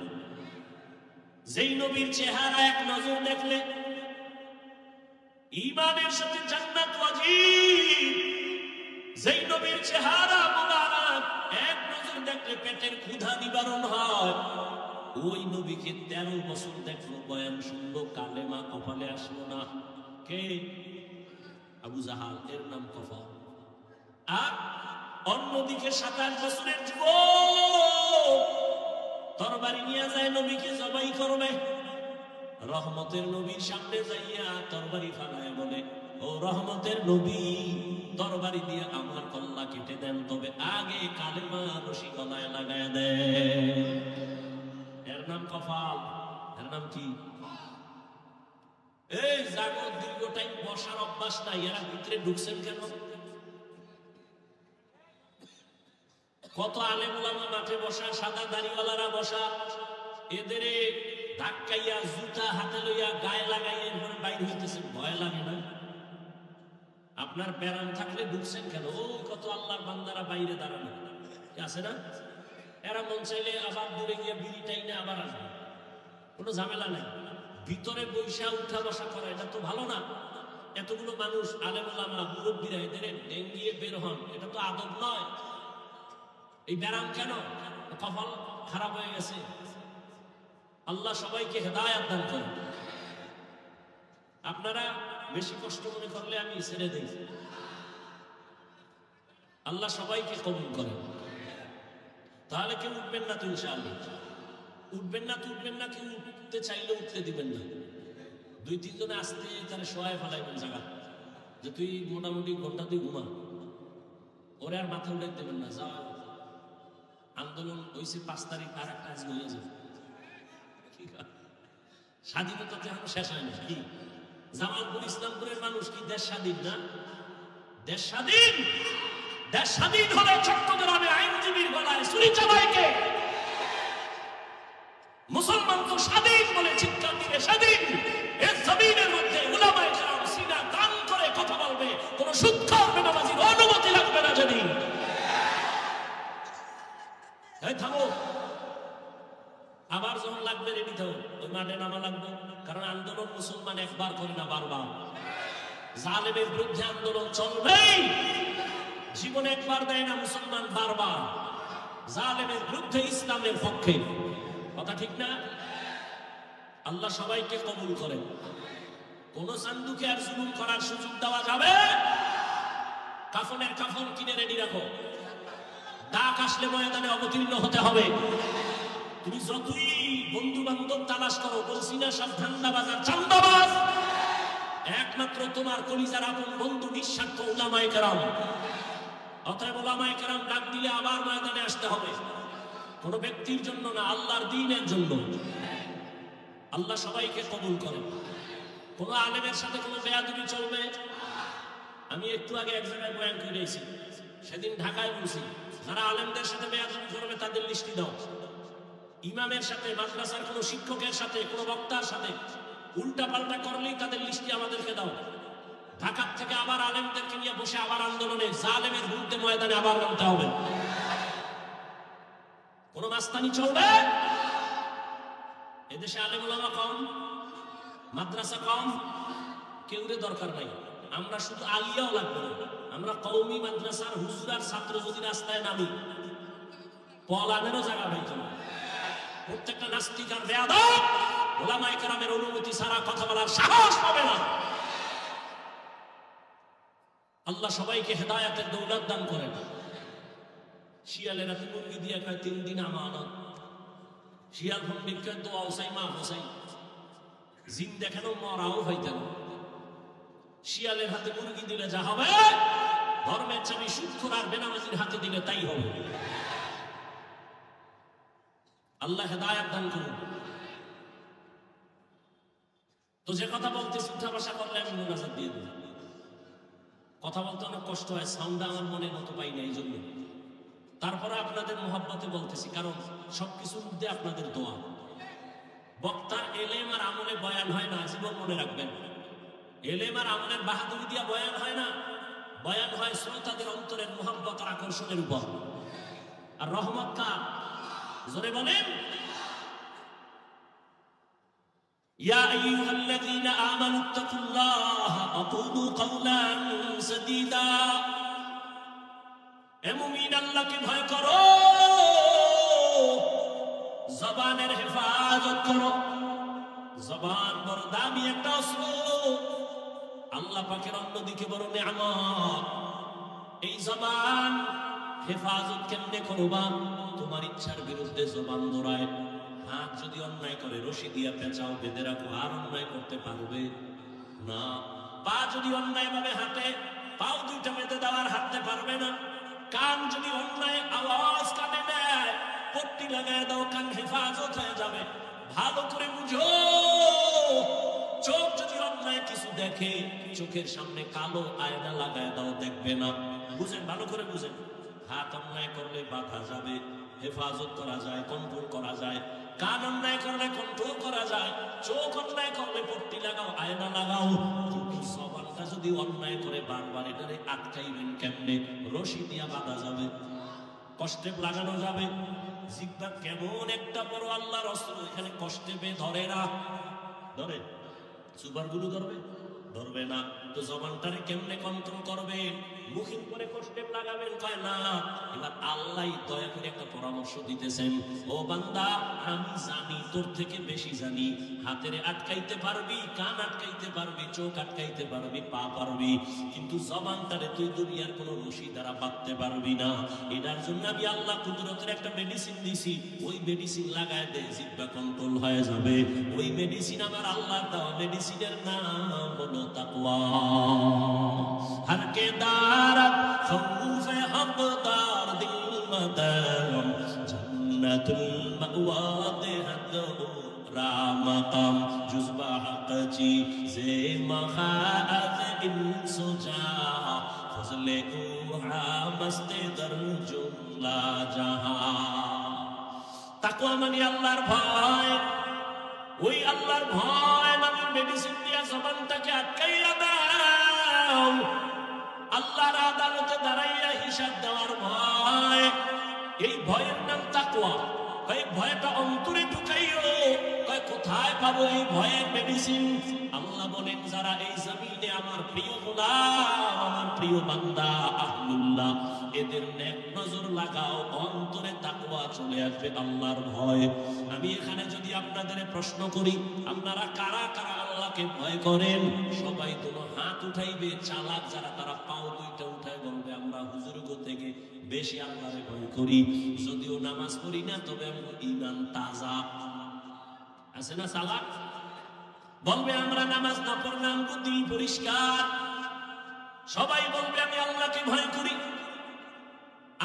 যেই নবীর চেহারা এক নজর দেখলে ঈমানের সাথে জান্নাত ওয়াজিব, যেই নবীর চেহারা মুবারক এক নজর দেখলে পেটের ক্ষুধা নিবারণ হয়, ওই নবীকে 13 বছর দেখলো, বয়ান শুনলো, কালেমা কপালে আসলো না। কে? আবু জাহাল, এর নাম কফা। আর অন্যদিকে 27 বছরের যুবক তরবারি নিয়ে যায়, নবীকে জবাই করবে। রহমতের নবীর সামনে যাইয়া তরবারি ফালায় বলে, ও রহমতের নবী, তরবারি দিয়ে আমার কল্লা কেটে দেন, তবে আগে কালেমা রশি গলায় লাগায় দেন। এর নাম কফাল। এর নাম কি? এই জাগর দীর্ঘ টাইম বসার অভ্যাস নাই, এরা ভিতরে ঢুকছেন কেন? কত আলেম ওলামা মাঠে বসা, সাদা দাড়িওয়ালারা বসা, এদের ধাক্কাইয়া জুতা হাতে লইয়া গায়ে লাগাইয়া এরপরে বাইর হইতেছেন। ভয় লাগে না? আপনার ব্যারাম থাকলে ঢুকছেন কেন? ওই কত আল্লাহর বান্দারা বাইরে দাঁড়ানো আছে না? এরা মন চাইলে আবার দূরে গিয়ে বিড়ি টাইনে আবার আসবে, কোনো ঝামেলা নাই। ভিতরে বৈশা উঠা বসা করা এটা তো ভালো না। এতগুলো মানুষ আলেম ওলামা মুরব্বীরা এদের ডেঙ্গিয়ে বের হন, এটা তো আদব নয়। এই ব্যারাম কেন? কপাল খারাপ হয়ে গেছে। আল্লাহ সবাইকে হেদায়েত দান করেন। আপনারা বেশি কষ্ট মনে করলে আমি ছেড়ে দেই। আল্লাহ সবাইকে কবুল করেন। তাহলে কেউ উঠবেন না তো ইনশাআল্লাহ। উঠবেন না তো উঠবেন না, কেউ উঠতে চাইলে উঠতে দিবেন না। 2-3 জনে আসতে তাহলে সহায় ফেলাইবেন জায়গা, যে তুই মোটামুটি ঘন্টা 2 ঘুমা, ওরে আর মাথা উঠে দেবেন না। যা আন্দোলন হয়েছে 5 তারিখ, আর একটা আজ হয়ে যাবে। স্বাধীনতা তো এখন শেষ হয় না। কি জামালপুর ইসলামপুরের মানুষ কি দেশ স্বাধীন না? দেশ স্বাধীন। দেশ স্বাধীন হলে চট্টগ্রামে আইনজীবীর গলায় ছুরি চালাইকে মুসলমান তো স্বাধীন বলে চিৎকার দিবে স্বাধীন। এর জমিনের মধ্যে উলামায়ে কেরাম সিনা দান করে কথা বলবে, কোন সুদখোর বেনামাজির অনুমতি লাগবে না। যদি এই থামো, আবার যখন লাগবে রেডি থাকো, ওই মাঠে নামা লাগবে। কারণ আন্দোলন মুসলমান একবার করে না, বারবার। জালেমের বিরুদ্ধে আন্দোলন চলবেই। জীবন একবার দেয় না মুসলমান, বারবার। জালেমের বিরুদ্ধে, ইসলামের পক্ষে। কথা ঠিক না? আল্লাহ সবাইকে কবুল করেন। কোন সান্দুকে আর জুলুম করার সুযোগ দেওয়া যাবে? কাফনের কাফন কিনে রেডি রাখো। আসলে ময়দানে অবতীর্ণ হতে হবে। তুমি যতই বন্ধু বান্ধব তালাশ করো, বলছি না সব ধান্দাবাজার চান্দাবাজ, একমাত্র তোমার কলিজার আপন বন্ধু নিঃস্বার্থ উলামায়ে কেরাম। অতএব উলামায়ে কেরাম ডাক দিলে আবার ময়দানে আসতে হবে, কোন ব্যক্তির জন্য না, আল্লাহর দ্বীনের জন্য। আল্লাহ সবাইকে কবুল করে। কোন আলেমের সাথে কোন বেয়াদবি চলবে? আমি একটু আগে এক জায়গায় বয়ান করেছি, সেদিন ঢাকায় বলছি, যারা আলেমদের সাথে বেয়াদবি করবে তাদের লিস্টি দাও। ইমামের সাথে, মাদ্রাসার কোন শিক্ষকের সাথে, কোন বক্তার সাথে উল্টা পাল্টা করলেই তাদের লিস্টি আমাদেরকে দাও। ঢাকার থেকে আবার আলেমদেরকে নিয়ে বসে আবার আন্দোলনে জালেমের বিরুদ্ধে ময়দানে আবার নামতে হবে। কোন মাস্তানি চলবে? এদেশে আলেম ওলামা কম, মাদ্রাসা কম, কেউরে দরকার নাই। আমরা শুধু আলিয়াও লাগবে না, আমরা কওমি মাদ্রাসার হুজুরার ছাত্র যদি রাস্তায় নামি, পলানেরও জায়গা পাইতো না। প্রত্যেকটা নাস্তিক আর বেয়াদব ওলামায়ে কেরামের অনুমতি ছাড়া কথা বলার সাহস পাবে না। আল্লাহ সবাইকে হেদায়েতের দৌলত দান করেন। শিয়ালেরা মুরগি দিয়ে কয় 3 দিন আমানত, শিয়াল পণ্ডিত কয় দোয়া হোসাই মা হোসাই, জিন দেখানো মরাও হইতেন। শিয়ালের হাতে মুরগি দিলে যা হবে, ধর্মের চাবি সুদখোর আর বেনামাজির হাতে দিলে তাই হবে। আল্লাহ হেদায়েত দান করুন। তো যে কথা বলতেছি উঠা বসা করলে আমি মুনাজাত দিয়ে দেব। কথা বলতে অনেক কষ্ট হয়, সাউন্ড আমার মনের মতো পাই না, এই জন্য। তারপরে আপনাদের মোহাব্বতে বলতেছি, কারণ সবকিছুর মধ্যে আপনাদের দোয়া। বক্তার এলেম আর আমলে বয়ান হয় না, জীবন মনে রাখবেন। এলেম আর আমলের বাহাদুরি দিয়া বয়ান হয় না, বয়ান হয় শ্রোতাদের অন্তরের মোহাব্বত আর আকর্ষণের উপর। আর রহমত কার? জোরে বলেন। ইয়া আইয়ুহাল্লাযীনা আমানুত্তাকুল্লাহা ওয়া কুলু কাওলান সাদীদা। এ মুমিন, আল্লাহকে ভয় করো, জবানের হেফাজত করো। জবান বড় দামি একটা অস্ত্র, আল্লাহ পাকের অন্যদিকে বড় নিয়ামত। এই জবান হেফাজত কেমনে করবা? তোমার ইচ্ছার বিরুদ্ধে জবান ধরায়। হাত যদি অন্যায় করে রশি দিয়া পেঁচাও, বেঁধে রাখো, আর অন্যায় করতে পারবে না। পা যদি অন্যায় ভাবে হাঁটে, পাও দুইটা বেঁধে দেওয়ার হাঁটতে পারবে না। কান যদি অন্যায় আওয়াজ কানে দেয়, পট্টি লাগায় দাও, কান হেফাজত হয়ে যাবে। ভালো করে বুঝো, চোখ যদি অন্যায় কিছু দেখে, চোখের সামনে কালো আয়না লাগায় দাও, দেখবে না। বুঝেন, ভালো করে বুঝেন। হাত অন্যায় করলে বাধা যাবে, হেফাজত করা যায়, কন্ট্রোল করা যায়। কান অন্যায় করলে কন্ট্রোল করা যায়, চোখ অন্যায় করলে পট্টি লাগাও, আয়না লাগাও। কিন্তু জবানটা যদি অন্যায় করে বারবার, এটারে আটকাইবেন কেমনে? রশি দিয়া বাঁধা যাবে, কষ্টে লাগানো যাবে। জিহ্বা কেমন একটা বড় আল্লাহর অস্ত্র, এখানে কষ্টে ধরে না। ধরে সুপারগুলো ধরবে? ধরবে না। তো জবানটারে কেমনে কন্ট্রোল করবেন? মুখের উপরে কষ্টে লাগাবেন? কয় না। এবার আল্লাহ দয়া করে একটা পরামর্শ দিতেছেন, ও বান্দা, আমি জানি, তোর থেকে বেশি জানি। হাতের আটকাইতে পারবি, কান আটকাইতে পারবি, চোখ আটকাইতে পারবি, পা পারবি, কিন্তু জবানটারে তুই দুনিয়ার কোনো রশি দ্বারা বাঁধতে পারবি না। এটার জন্য আমি আল্লাহ কুদরতের একটা মেডিসিন দিছি, ওই মেডিসিন লাগায় দে, জিহ্বা কন্ট্রোল হয়ে যাবে। ওই মেডিসিন আমার আল্লাহর দেওয়া, মেডিসিনের নাম হলো তাকওয়া। हर के दारत खौफ हक़दार दिल मदाम जन्नतुल मअवा देहत रामकम जुज़बा हक़ची ज़े मखाअज़ इंसुजा फज़ले उहा मस्ते दर जुमला जहां। তাকওয়া মানে আল্লাহর ভয়। ওই আল্লাহর ভয় মানে মেডিসিন দিয়া জবানটাকে আটকাইয়া দাও। আল্লাহর আদালতে দাঁড়াইয়া হিসাব দেওয়ার ভয়, এই ভয়ের নাম তাকওয়া। কয় ভয়টা অন্তরে ঢুকাইও। কয় কোথায় কোথায় পাবো এই ভয়ের মেডিসিন? আল্লাহ বলেন যারা এই জমিনে আমার প্রিয় গোলাম, আমার প্রিয় বান্দা আহলুল্লাহ, এদের নেক নজর লাগাও, অন্তরে তাকওয়া চলে আসবে, আল্লাহর ভয়। আমি এখানে যদি আপনাদের প্রশ্ন করি, আপনারা কারা কারা আল্লাহকে ভয় করেন? সবাই কোনো হাত উঠাইবে। চালাক যারা তারা পাও দুইটা উঠায় বলবে আমরা হুজুরগো থেকে বেশি আল্লাহরে ভয় করি, যদিও নামাজ পড়ি না, তবে আমার ঈমান তাজা আছে না? চালাক বলবে আমরা নামাজ না পড়লে আমগো দিল পরিষ্কার। সবাই বলবে আমি আল্লাহকে ভয় করি।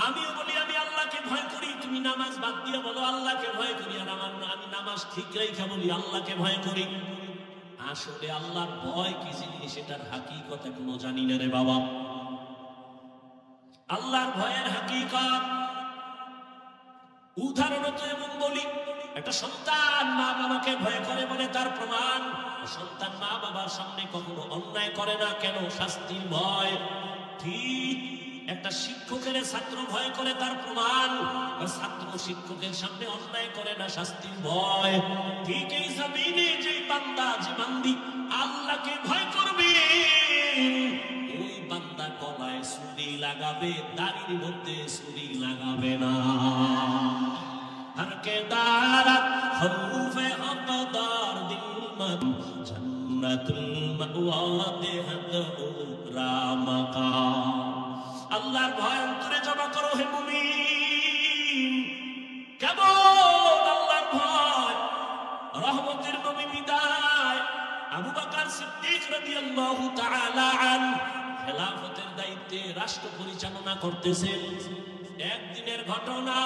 আমিও বলি আমি আল্লাহকে ভয় করি। তুমি নামাজ বাদ দিয়ে বলো আল্লাহকে ভয় করি, আর আমি নামাজ ঠিক রেখে বলি আল্লাহকে ভয় করি। আসলে আল্লাহর ভয় কি জিনিস সেটার হাকিকত এখনো জানি না রে বাবা। আল্লাহর ভয়ের হাকিকত উদাহরণত এমন বলি, একটা সন্তান মা বাবাকে ভয় করে বলে তার প্রমাণ, সন্তান মা বাবার সামনে কখনো অন্যায় করে না। কেন? শাস্তির ভয়। ঠিক একটা শিক্ষকের ছাত্র ভয় করে, তার প্রমাণ ছাত্র শিক্ষকের সামনে অন্যায় করে না, শাস্তির ভয়। ঠিক এই জমিনে যে বান্দা যে বান্দি আল্লাহকে ভয় করবে, ওই বান্দা গলায় ছুরি লাগাবে, দাড়ির মধ্যে ছুরি লাগাবে না। हर के दारत खौफे अक़दार दिल मन जन्नतुल मअवा देहत रामका। আল্লাহর ভয় অন্তরে জমা করো হে মুমিন। কেমন আল্লাহর ভয়? রহমতের নবী বিদায়, আবু বকর সিদ্দিক রাদিয়াল্লাহু তাআলা আনহু খেলাফতের দায়িত্বে রাষ্ট্র পরিচালনা করতেছেন। একদিনের ঘটনা,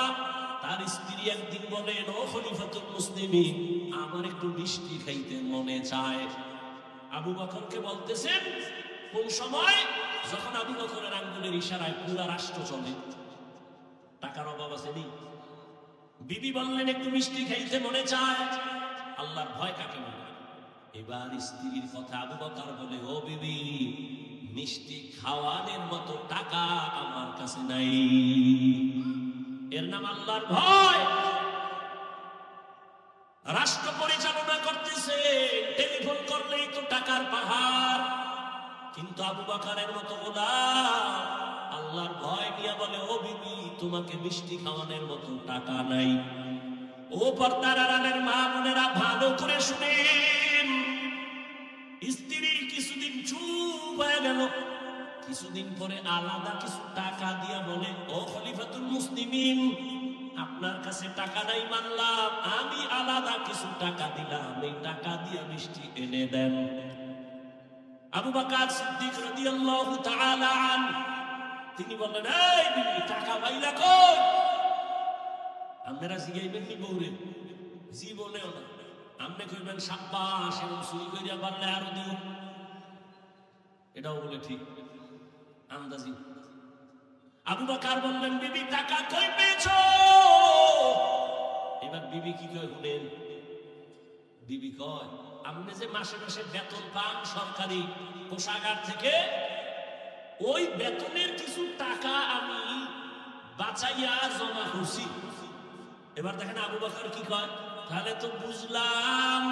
তার স্ত্রী একদিন বলেন, ও খলিফাতুল মুসলিমিন, আমার একটু মিষ্টি খাইতে মনে চায়। আবু বকরকে বলতেছেন কোন সময়? যখন আবু বকরের আঙ্গুলের ইশারায় পুরো রাষ্ট্র চলে। টাকার অভাব আছে নি? বিবি বললেন একটু মিষ্টি খাইতে মনে চায়। আল্লাহর ভয় কাকে বলে? এবার স্ত্রীর কথা আবু বকর বলে, ও বিবি, মিষ্টি খাওয়ানোর মতো টাকা আমার কাছে নাই। এর নাম আল্লাহর ভয়। রাষ্ট্র পরিচালনা করতেছে, টেলিফোন করলেই তো টাকার পাহাড়। কিন্তু আবু বকরের মতো গোলাম আল্লাহর ভয় নিয়ে বলে, ও বিবি, তোমাকে মিষ্টি খাওয়ানোর মতো টাকা নাই। ও পর্দার আড়ালের মা বোনেরা ভালো করে শুনেন। স্ত্রী কিছুদিন চুপ হয়ে গেল। কিছুদিন পরে আলাদা কিছু টাকা দিয়া বলে, ও খলিফাতুল মুসলিমিন, আপনার কাছে টাকা নাই মানলাম, আমি আলাদা কিছু টাকা দিলাম, এই টাকা দিয়া মিষ্টি এনে দেন। আবু বকর সিদ্দিক রাদিয়াল্লাহু তাআলা আনহু তিনি বললেন, এই বিবি, টাকা পাইলা কই? আপনারা জিগাইবেন নি বউরে? জীবনেও না। আপনি কইবেন সাব্বাস, এরকম চুরি করিয়া পারলে আরো দিও। এটাও বলে ঠিক আন্দাজি। আবু বকর বললেন, বিবি টাকা কই পেয়েছো? এবার বিবি কি কয় শুনেন। বিবি কয়, আপনি যে মাসে মাসে বেতন পান সরকারি কোষাগার থেকে, ওই বেতনের কিছু টাকা আমি বাঁচাইয়া জমা করছি। এবার দেখেন আবু বকর কি কয়, তাহলে তো বুঝলাম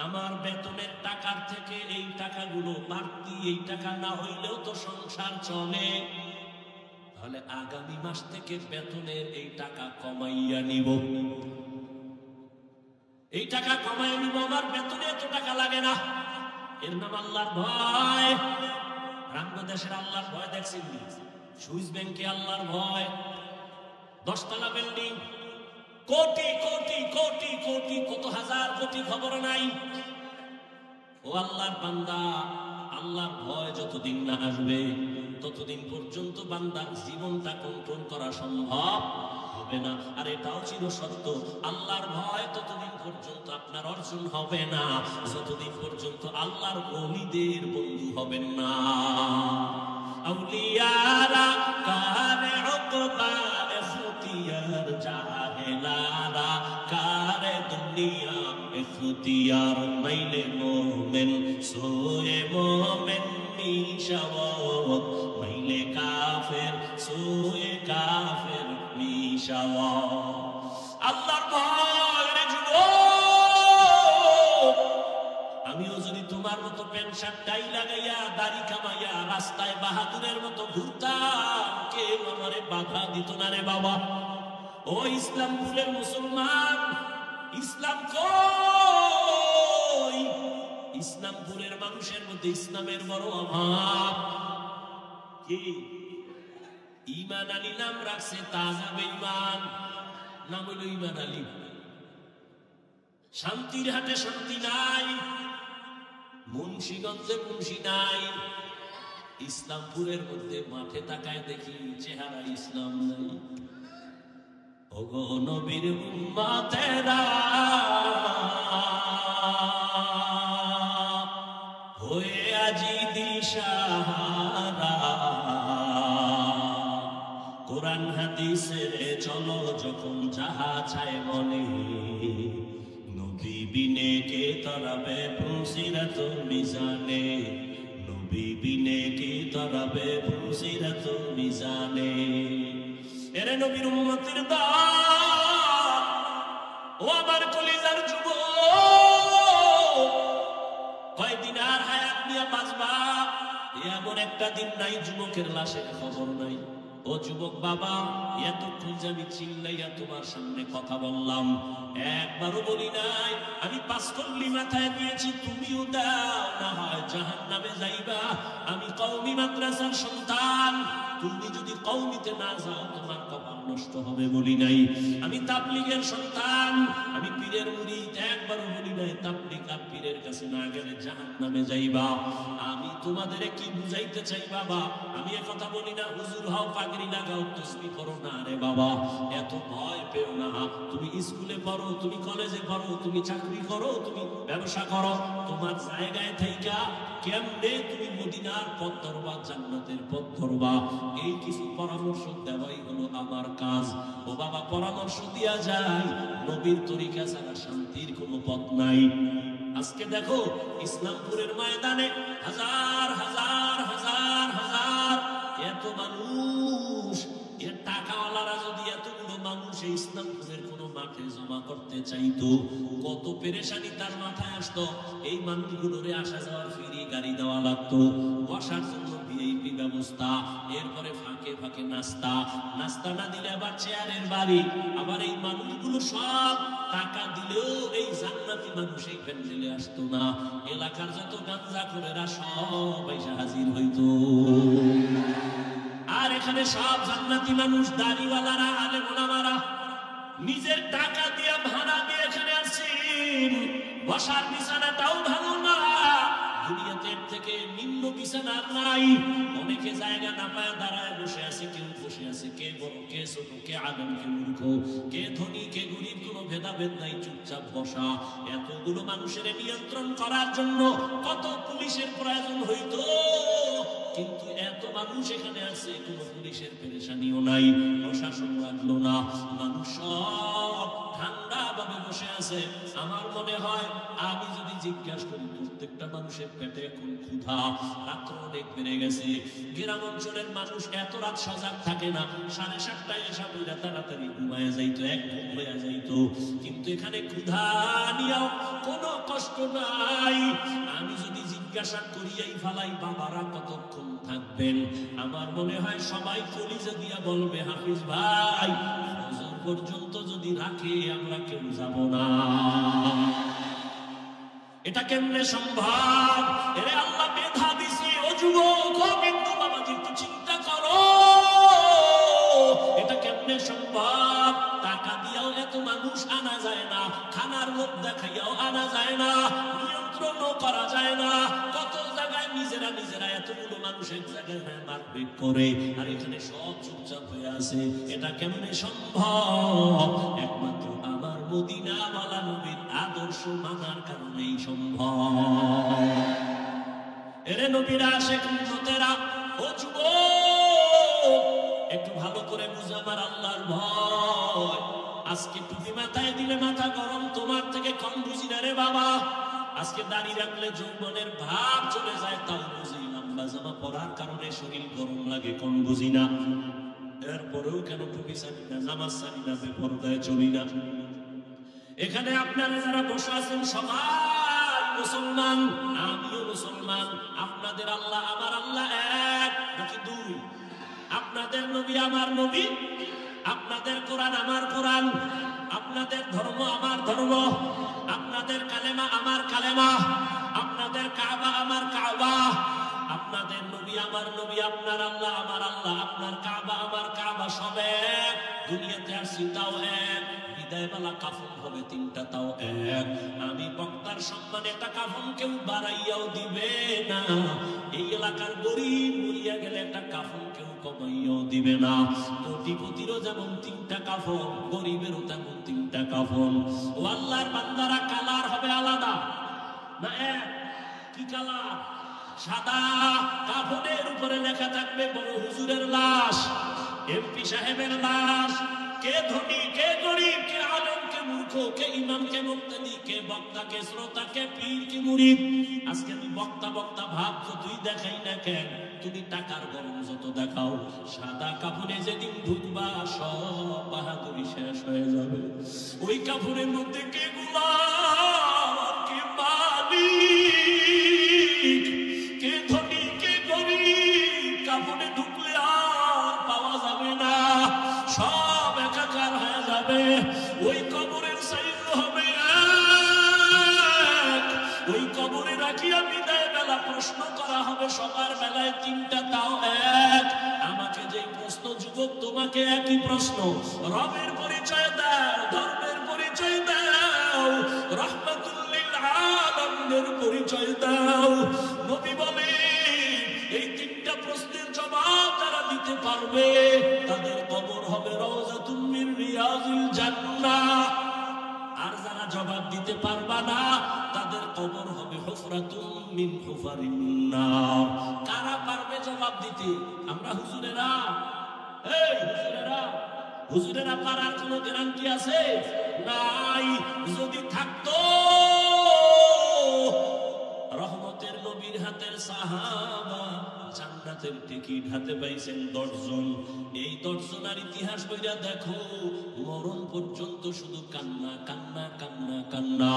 আমার বেতনের টাকার থেকে এই টাকাগুলো বাড়তি, এই টাকা না হইলেও তো সংসার চলে। তাহলে আগামী মাস থেকে বেতনের এই টাকা কমাইয়া নিব, এই টাকা কমাইয়া নিব, আমার বেতনে এত টাকা লাগে না। এর নাম আল্লাহর ভয়। বাংলাদেশের আল্লাহর ভয় দেখছেন? সুইস ব্যাংকে আল্লাহর ভয়। 10 তলা বিল্ডিং, কোটি কোটি কোটি কোটি, কত হাজার কোটি খবর নাই। ও আল্লাহর বান্দা, আল্লাহর ভয় যতদিন না আসবে ততদিন পর্যন্ত বান্দার জীবনটা কন্ট্রোল করা সম্ভব হবে না। আর এটাও চির সত্য, আল্লাহর ভয় ততদিন পর্যন্ত আপনার অর্জন হবে না যতদিন পর্যন্ত আল্লাহর ওলিদের বন্ধু হবেন না। আউলিয়ারা কারে উকবা ইখতিয়ার, জাহেলারা কারে দুনিয়া ইখতিয়ার। মাইলে মোমেন সোয়ে মোমেন মিশাওয়াত, মাইলে কাফের সোয়ে কাফের মিশাওয়াত। আল্লাহর ভয় রে যুবক, প্যান্ট শার্ট টাই লাগাইয়া দাড়ি কামাইয়া রাস্তায় বাহাদুরের মতো ঘুরতাম, কেউ আমারে বাধা দিত না রে বাবা। ও ইসলামপুরের মুসলমান, ইসলাম কই? ইসলামপুরের মানুষের মধ্যে ইসলামের বড় অভাব। কি ঈমান আলী নাম রাখছে, তাজা বেঈমান, নাম হইল ঈমান আলী। শান্তির হাটে শান্তি নাই, মুন্সিগঞ্জে মুন্সি নাই, ইসলামপুরের মধ্যে মাঠে তাকায় দেখি চেহারা ইসলাম নাই। ওগো নবীর উম্মতেরা হয়ে আজি দিশাহারা, কোরআন হাদিসের চলো যখন যাহা চায় মনে, নবী বিনে কে তরাবে ফুসিরাত মিজানে, নবী বিনে কে তরাবে ফুসিরাত মিজানে। এরে নবীর উম্মতের দল, ও আমার কলিজার যুবক, কয়দিন আর হায়াত নিয়ে বাঁচবা, এমন একটা দিন নাই যুবকের লাশের খবর নাই। ও যুবক বাবা, এতক্ষণ যে আমি চিল্লাইয়া তোমার সামনে কথা বললাম, একবারও বলি নাই আমি 5 কল্লি মাথায় দিয়েছি, তুমিও দাও, না হয় জাহান্নামে যাইবা। আমি কওমি মাদ্রাসার সন্তান, তুমি যদি কওমিতে না যাও তোমার কপাল নষ্ট হবে বলি নাই। আমি তাবলীগের সন্তান, আমি পীরের মুরিদ, একবারও বলি নাই তাবলীগ আর পীরের কাছে না গেলে জাহান্নামে যাইবা। আমি তোমাদের কি বুঝাইতে চাই বাবা, আমি এ কথা বলি না হুজুর হও, পাগড়ি লাগাও, তাসবিহ করো না রে বাবা, এত ভয় পেও না। তুমি স্কুলে পড়ো, তুমি কলেজে পড়ো, তুমি চাকরি করো, তুমি ব্যবসা করো, তোমার জায়গায় থাইকা কেমনে তুমি মদিনার পথ ধরবা, জান্নাতের পথ ধরবা, এই কিছু পরামর্শ দেওয়াই হলো আমার কাজ। ও বাবা, পরামর্শ দিয়া যায়, নবীর তরিকা ছাড়া শান্তির কোনো পথ নাই। আজকে দেখো ইসলামপুরের ময়দানে হাজার হাজার হাজার হাজার এত মানুষ, এর টাকাওয়ালারা যদি এতগুলো মানুষ এই ইসলামপুরের কোন মাঠে জমা করতে চাইতো, কত পেরেশানি তার মাথায় আসতো। এই মানুষগুলোরে আসা যাওয়ার ফ্রি গাড়ি দেওয়া লাগতো, বসার জন্য ভিআইপি ব্যবস্থা, এরপরে ফাঁকে ফাঁকে নাস্তা, নাস্তা না দিলে আবার চেয়ারের বাড়ি। আবার এই মানুষগুলো সব টাকা দিলেও এই জান্নাতি মানুষ এই প্যান্ডেলে আসতো না। এলাকার যত গাঁজাখোরেরা সব এসে হাজির হইতো, আর এখানে সব জান্নাতি মানুষ, দাড়িওয়ালারা, আলেম ওলামারা নিজের টাকা দিয়ে ভাড়া দিয়ে এখানে আসছেন। বসার বিছানাটাও ভালো না, দুনিয়াতে থেকে নিম্ন বিছানা নাই। অনেকে জায়গা না পায় দাঁড়ায় বসে আছে, কেউ বসে আছে, কে বড় কে ছোট, কে আলেম কে মূর্খ, কে ধনী কে গরিব, কোনো ভেদাভেদ নাই, চুপচাপ বসা। এতগুলো মানুষের নিয়ন্ত্রণ করার জন্য কত পুলিশের প্রয়োজন হইতো, কিন্তু এত মানুষ এখানে আছে, কোনো পুলিশের পেরেশানিও নাই, প্রশাসন লাগলো না, মানুষ সব ঠান্ডা ভাবে বসে আছে। আমার মনে হয় আমি যদি জিজ্ঞাসা করি, প্রত্যেকটা মানুষের পেটে এখন ক্ষুধা, রাত্র অনেক বেড়ে গেছে। গ্রাম অঞ্চলের মানুষ এত রাত সজাগ থাকে না, 7:30টায় এসা বইরা তাড়াতাড়ি ঘুমায় যাইতো, এক ঘুম হয়ে যাইতো। কিন্তু এখানে ক্ষুধা নিয়েও কোনো কষ্ট নাই। আমি যদি জিজ্ঞাসা করি এই ফালাই বাবারা কতক্ষণ থাকবেন, আমার মনে হয় সবাই কলিজা দিয়া বলবে, হাফিজ ভাই ফজর পর্যন্ত যদি রাখে আমরা কেউ যাব না। এটা কেমনে সম্ভব? এরে আল্লাহ মেধা দিছে, ও যুবক, ও কিন্তু বাবাজি একটু চিন্তা করো, এটা কেমনে সম্ভব? টাকা দিয়েও এত মানুষ আনা যায় না, খানার লোভ দেখাইয়াও আনা যায় না, নিয়ন্ত্রণও করা যায় না। কত জায়গায় নিজেরা নিজেরা এতগুলো মানুষের জায়গায় মারপিট করে, আর এখানে সব চুপচাপ হয়ে আছে। এটা কেমনে সম্ভব? একমাত্র আমার মদিনাওয়ালা নবীর আদর্শ মানার কারণেই সম্ভব। এরে নবীর আশিক উম্মতেরা, ও যুবক, একটু ভালো করে বুঝ আমার আল্লাহর ভয়। আজকে টুপি মাথায় দিলে মাথা গরম, তোমার থেকে কম বুঝি না রে বাবা। আজকে দাঁড়িয়ে রাখলে যৌবনের ভাব চলে যায়, তাও বুঝি। লম্বা জামা পরার কারণে শরীর গরম লাগে, কম বুঝি না। এরপরেও কেন টুপি ছাড়ি না, নামাজ ছাড়ি না, বেপরদায় চলি না। এখানে আপনারা যারা বসে আছেন সবাই মুসলমান, আমিও মুসলমান। আপনাদের আল্লাহ আমার আল্লাহ এক নাকি দুই? আপনাদের নবী আমার নবী, আপনাদের কোরআন আমার কোরআন, আপনাদের ধর্ম আমার ধর্ম, আপনাদের কালেমা আমার কালেমা, আপনাদের কাবা আমার কাবা, আপনাদের নবী আমার নবী, আপনার আল্লাহ আমার আল্লাহ, আপনার কাবা আমার কাবা, সব এক। দুনিয়াতে আসছি তাও এক, বিদায়বেলা কাফন হবে তিনটা তাও এক। আমি বক্তার সম্মানে একটা কাফন কেউ বাড়াইয়াও দিবে না। এই এলাকার গরিব মরিয়া গেলে একটা কাফন কেউ কমাইয়াও দিবে না। কোটিপতিরও যেমন তিনটা কাফন, গরিবেরও তেমন তিনটা কাফন। ও আল্লাহর বান্দারা, কালার হবে আলাদা না এক? কি কালার? সাদা। কাফনের উপরে লেখা থাকবে বড় হুজুরের লাশ, এমপি সাহেবের লাশ। কে ধনী, কে গরিব, কে আলেম, কে মূর্খ, কে ইমাম, কে মুক্তাদি, কে বক্তা, কে শ্রোতা, কে পীর, কে মুরিদ। আজকে আমি বক্তা বক্তা ভাব যতই দেখাই না কেন, তুমি টাকার গরম যত দেখাও, সাদা কাফনে যেদিন ঢুকবা সব বাহাদুরি শেষ হয়ে যাবে। ওই কাফনের মধ্যে কে গোলাম, কে মালিক, কে ধনী, কে গরিব, কাফনে ঢুকলে আর পাওয়া যাবে না, সব একাকার হয়ে যাবে। ওই কবরের সাইজ হবে এক। ওই কবরে রাখিয়া বিদায় বেলা প্রশ্ন করা হবে সবার বেলায় তিনটা তাও এক। আমাকে যে প্রশ্ন যুবক, তোমাকে একই প্রশ্ন। রবের পরিচয় দাও, ধর্মের পরিচয় দাও, রহমাতুল লিল আলামিনের পরিচয় দাও। নবী বলে এই তিনটা প্রশ্নের জবাব যারা দিতে পারবে তাদের কবর হবে রওজাতুম মিন রিয়াজিল জান্নাহ। আর যারা জবাব দিতে পারবা না তাদের কবর হবে হুফরাতুম মিন হুফারিন নার। কারা পারবে জবাব দিতে? আমরা হুজুরেরা। এই হুজুরেরা, হুজুরেরা পারার কোনো গ্যারান্টি আছে? নাই। যদি থাকতো রহমতের নবীর হাতের সাহাবা জান্নাতের টিকিট হাতে পাইছেন 10 জন। এই 10 জনের ইতিহাস বইরা দেখো, মরণ পর্যন্ত শুধু কান্না কান্না কান্না কান্না।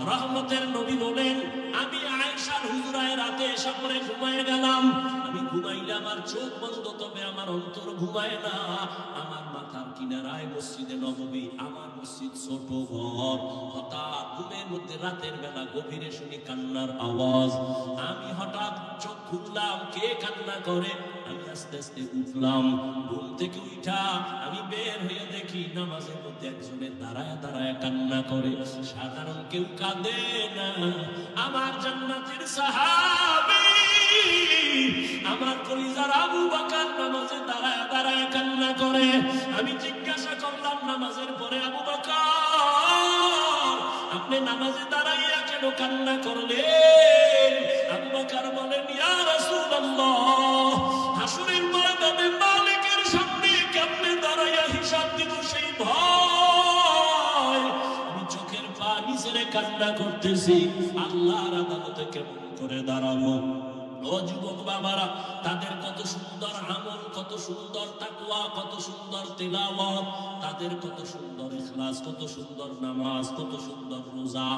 রহমতের নবী বলেন, আমি আয়েশার হুজরায় রাতে এসে পড়ে ঘুমায় গেলাম। আমি ঘুমাইলে আমার চোখ বন্ধ, তবে আমার অন্তর ঘুমায় না। আমার মাথার কিনারায় মসজিদে নববী, আমার মসজিদ ছোট ঘর। হঠাৎ ঘুমের মধ্যে রাতের বেলা গভীরে শুনি কান্নার আওয়াজ। আমি হঠাৎ চোখ খুললাম, কে কান্না করে? আমি আস্তে আস্তে উঠলাম। ঘুম থেকে উঠা আমি বের হয়ে দেখি নামাজের মধ্যে একজনে দাঁড়ায় দাঁড়ায় কান্না করে। সাধারণ কেউ কাঁদে না, আমার জান্নাতের সাহাবী, আমার কলিজার আবু বকর নামাজে দাঁড়ায় দাঁড়ায় কান্না করে। আমি জিজ্ঞাসা করলাম নামাজের পরে, আবু বকর আপনি নামাজে দাঁড়াইয়া কেন কান্না করলেন? আবু বকর বলেন, ইয়া রাসূলুল্লাহ, হাসরের ময়দানে মালিকের সামনে কেমনে দাঁড়াইয়া হিসাব দিব সেই ভয়। আমি চোখের পানি ছেড়ে কান্না করতেছি, আল্লাহর আদালতে কেমন করে দাঁড়াবো। ও যুবক বাবারা, তাদের কত সুন্দর আমল, কত সুন্দর তাকওয়া, কত সুন্দর তিলাওয়াত, তাদের কত সুন্দর ইখলাস, কত সুন্দর নামাজ, কত সুন্দর রোজা।